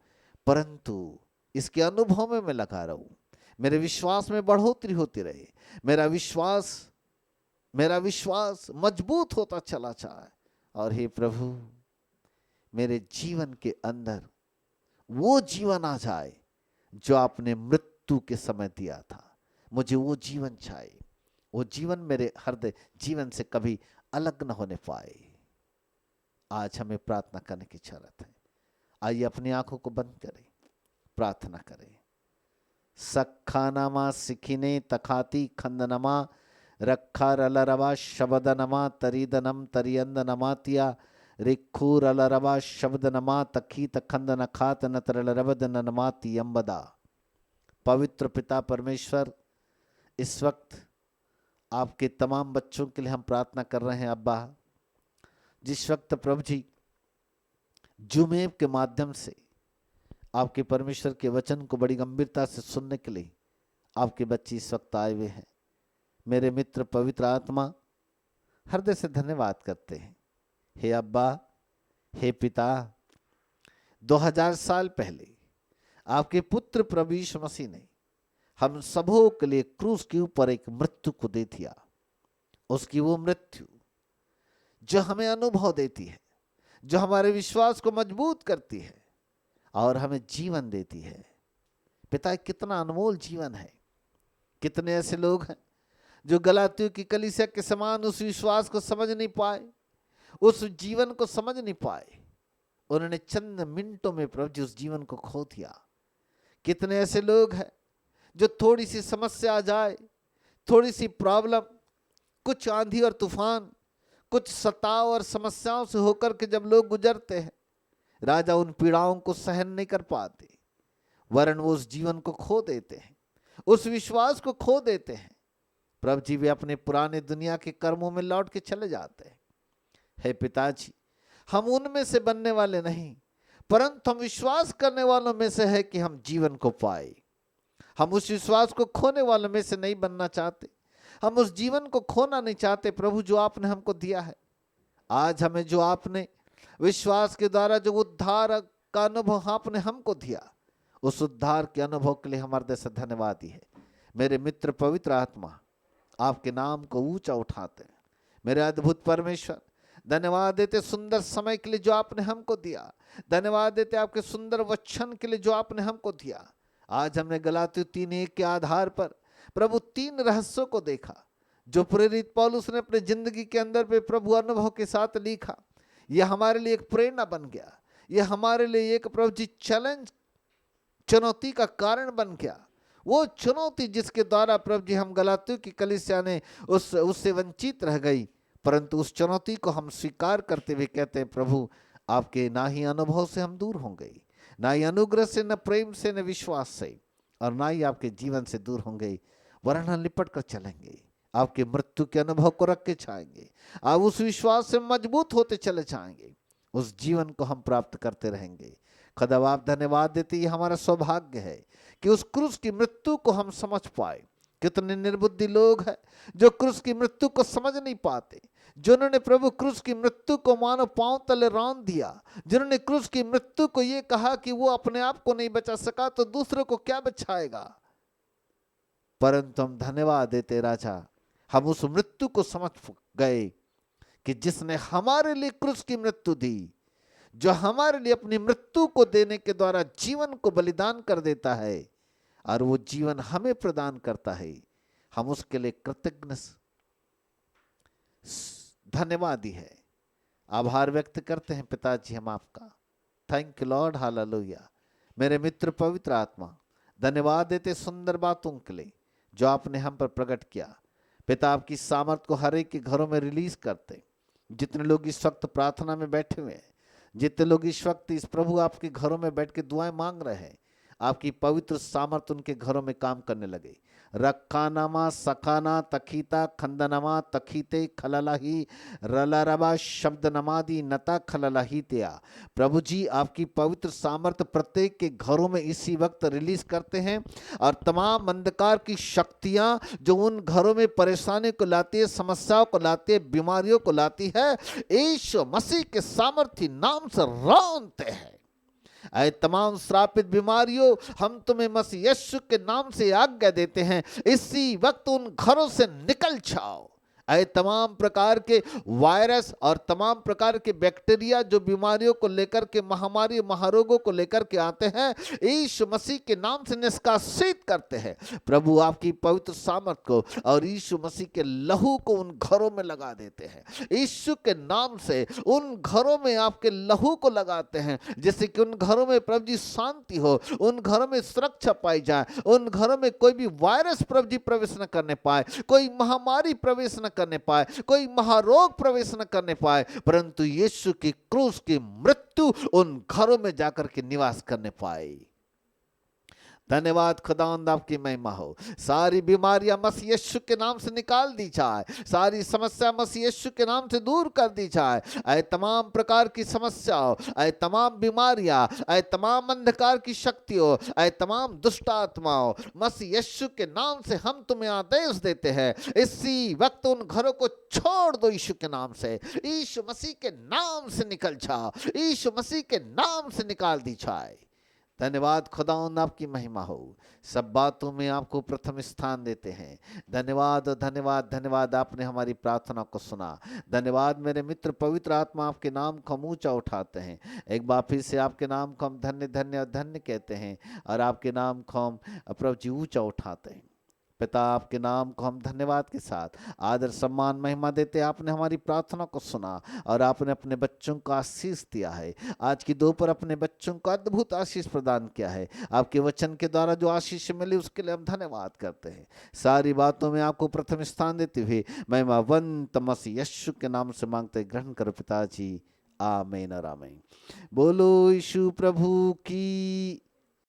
A: परंतु इसके अनुभव में मैं लगा रहूं, मेरे विश्वास में बढ़ोतरी होती रहे, मेरा विश्वास मजबूत होता चला जाए। और हे प्रभु मेरे जीवन के अंदर वो जीवन आ जाए जो आपने मृत्यु के समय दिया था। मुझे वो जीवन चाहिए, वो जीवन मेरे हृदय जीवन से कभी अलग न होने पाए। आज हमें प्रार्थना करने की जरूरत है। आइए अपनी आंखों को बंद करें, प्रार्थना करें। सखानामा सिखिने तखाती खंदनमा रखा रलरवा शब्द नमा तरीदनम तरियंद नमातिया रिखूर अलरवा शब्द नमा तखी तखंद नखात नतरलरबद नमाति अम्बदा। पवित्र पिता परमेश्वर, इस वक्त आपके तमाम बच्चों के लिए हम प्रार्थना कर रहे हैं। अब्बा, जिस वक्त प्रभु जी जूम ऐप के माध्यम से आपके परमेश्वर के वचन को बड़ी गंभीरता से सुनने के लिए आपके बच्चे इस वक्त आए हुए हैं, मेरे मित्र पवित्र आत्मा हृदय से धन्यवाद करते हैं। हे अब्बा, हे पिता, 2000 साल पहले आपके पुत्र प्रभु यीशु मसीह ने हम सबों के लिए क्रूस के ऊपर एक मृत्यु को दे दिया। उसकी वो मृत्यु जो हमें अनुभव देती है, जो हमारे विश्वास को मजबूत करती है और हमें जीवन देती है। पिता, कितना अनमोल जीवन है। कितने ऐसे लोग हैं जो गलातियों की कलीसिया के समान उस विश्वास को समझ नहीं पाए, उस जीवन को समझ नहीं पाए। उन्होंने चंद मिनटों में प्रभु जी उस जीवन को खो दिया। कितने ऐसे लोग हैं जो थोड़ी सी समस्या आ जाए, थोड़ी सी प्रॉब्लम, कुछ आंधी और तूफान, कुछ सताव और समस्याओं से होकर के जब लोग गुजरते हैं, राजा उन पीड़ाओं को सहन नहीं कर पाते, वरन वो उस जीवन को खो देते हैं, उस विश्वास को खो देते हैं। प्रभु जी वे अपने पुराने दुनिया के कर्मों में लौट के चले जाते हैं। हे पिताजी, हम उनमें से बनने वाले नहीं, परंतु हम विश्वास करने वालों में से है कि हम जीवन को पाए। हम उस विश्वास को खोने वालों में से नहीं बनना चाहते, हम उस जीवन को खोना नहीं चाहते प्रभु जो आपने हमको दिया है। आज हमें जो आपने विश्वास के द्वारा जो उद्धार का अनुभव आपने हमको दिया, उस उद्धार के अनुभव के लिए हमारे हृदय से धन्यवाद ही है। मेरे मित्र पवित्र आत्मा आपके नाम को ऊंचा उठाते हैं। मेरे अद्भुत परमेश्वर, धन्यवाद देते सुंदर समय के लिए जो आपने हमको दिया। धन्यवाद देते आपके सुंदर वचन के लिए जो आपने हमको दिया। आज हमने गलातियों 3:1 के आधार पर प्रभु 3 रहस्यों को देखा जो प्रेरित पौलुस ने अपने जिंदगी के अंदर पे प्रभु अनुभव के साथ लिखा, यह हमारे लिए एक प्रेरणा बन गया, यह हमारे लिए एक प्रभु जी चैलेंज, चुनौती का कारण बन गया। वो चुनौती जिसके द्वारा प्रभु जी हम गलातियों की कलीसिया ने उससे वंचित रह गई, परंतु उस चुनौती को हम स्वीकार करते हुए कहते हैं प्रभु आपके ना ही अनुभव से हम दूर होंगे, ना ही अनुग्रह से, न प्रेम से, न विश्वास से, और ना ही आपके जीवन से दूर होंगे, वरन हम लिपट कर चलेंगे, आपके मृत्यु के अनुभव को रख के छाएंगे, आप उस विश्वास से मजबूत होते चले जाएंगे, उस जीवन को हम प्राप्त करते रहेंगे। खुदा आप धन्यवाद देते, ये हमारा सौभाग्य है कि उस क्रूस की मृत्यु को हम समझ पाए। कितने निर्बुद्धि लोग हैं जो क्रूस की मृत्यु को समझ नहीं पाते, जिन्होंने प्रभु क्रूस की मृत्यु को मानो पांव तले रौंद दिया, जिन्होंने क्रूस की मृत्यु को ये कहा कि वो अपने आप को नहीं बचा सका तो दूसरों को क्या बचाएगा। परंतु हम धन्यवाद देते राजा, हम उस मृत्यु को समझ गए कि जिसने हमारे लिए क्रूस की मृत्यु दी, जो हमारे लिए अपनी मृत्यु को देने के द्वारा जीवन को बलिदान कर देता है और वो जीवन हमें प्रदान करता है, हम उसके लिए कृतज्ञ धन्यवादी है, आभार व्यक्त करते हैं पिताजी हम आपका। Thank you Lord, hallelujah. मेरे मित्र पवित्र आत्मा धन्यवाद देते सुंदर बातों के लिए जो आपने हम पर प्रकट किया। पिता आपकी सामर्थ को हर एक के घरों में रिलीज करते, जितने लोग इस वक्त प्रार्थना में बैठे हुए हैं, जितने लोग इस वक्त इस प्रभु आपके घरों में बैठ के दुआएं मांग रहे हैं, आपकी पवित्र सामर्थ उनके घरों में काम करने लगे। रक्कानामा सखाना तखीता खंदनमा तखीते खललाही रलारबा शब्द नमादि नता खललाही त्या। प्रभु जी आपकी पवित्र सामर्थ प्रत्येक के घरों में इसी वक्त रिलीज करते हैं, और तमाम अंधकार की शक्तियां जो उन घरों में परेशानी को लाती है, समस्याओं को लाती है, बीमारियों को लाती है, यीशु मसीह के सामर्थी नाम से रौंदते हैं। ऐ तमाम श्रापित बीमारियों, हम तुम्हें मसीह यीशु के नाम से आज्ञा देते हैं, इसी वक्त उन घरों से निकल जाओ। ऐ तमाम प्रकार के वायरस और तमाम प्रकार के बैक्टीरिया जो बीमारियों को लेकर के, महामारी महारोगों को लेकर के आते हैं, यीशु मसीह के नाम से निष्कासित करते हैं। प्रभु आपकी पवित्र सामर्थ को और यीशु मसीह के लहू को उन घरों में लगा देते हैं। यीशु के नाम से उन घरों में आपके लहू को लगाते हैं, जिससे कि उन घरों में प्रभु जी शांति हो, उन घरों में सुरक्षा पाई जाए, उन घरों में कोई भी वायरस प्रभु जी प्रवेश न करने पाए, कोई महामारी प्रवेश न करने पाए, कोई महारोग प्रवेश न करने पाए, परंतु यीशु की क्रूस की मृत्यु उन घरों में जाकर के निवास करने पाए। धन्यवाद खुदावंद, आपकी महिमा हो। सारी बीमारियां मसीह यीशु के नाम से निकाल दी जाए, सारी समस्या मसीह यीशु के नाम से दूर कर दी जाए। ऐ तमाम प्रकार की समस्याओं, ऐ तमाम बीमारियां, ऐ तमाम अंधकार की शक्तियों, ऐ तमाम दुष्ट आत्माओं, मसीह यीशु के नाम से हम तुम्हें आदेश देते हैं, इसी वक्त उन घरों को छोड़ दो। यीशु के नाम से, यीशु मसीह के नाम से निकल जाओ, यीशु मसीह के नाम से निकाल दी जाए। धन्यवाद खुदावंद, आपकी महिमा हो। सब बातों में आपको प्रथम स्थान देते हैं। धन्यवाद धन्यवाद धन्यवाद, आपने हमारी प्रार्थना को सुना। धन्यवाद मेरे मित्र पवित्र आत्मा, आपके नाम को हम ऊंचा उठाते हैं। एक बार फिर से आपके नाम को हम धन्य धन्य और धन्य कहते हैं, और आपके नाम को हम प्रभु जी ऊंचा उठाते हैं। पिता आपके नाम को हम धन्यवाद के साथ आदर सम्मान महिमा देते। आपने हमारी प्रार्थना को सुना और आपने अपने बच्चों को आशीष दिया है। आज की दोपहर अपने बच्चों को अद्भुत आशीष प्रदान किया है। आपके वचन के द्वारा जो आशीष मिली उसके लिए हम धन्यवाद करते हैं। सारी बातों में आपको प्रथम स्थान देते हुए महिमावंत मसीह यीशु के नाम से मांगते ग्रहण करो पिताजी, आमीन और आमीन। बोलो यीशु प्रभु की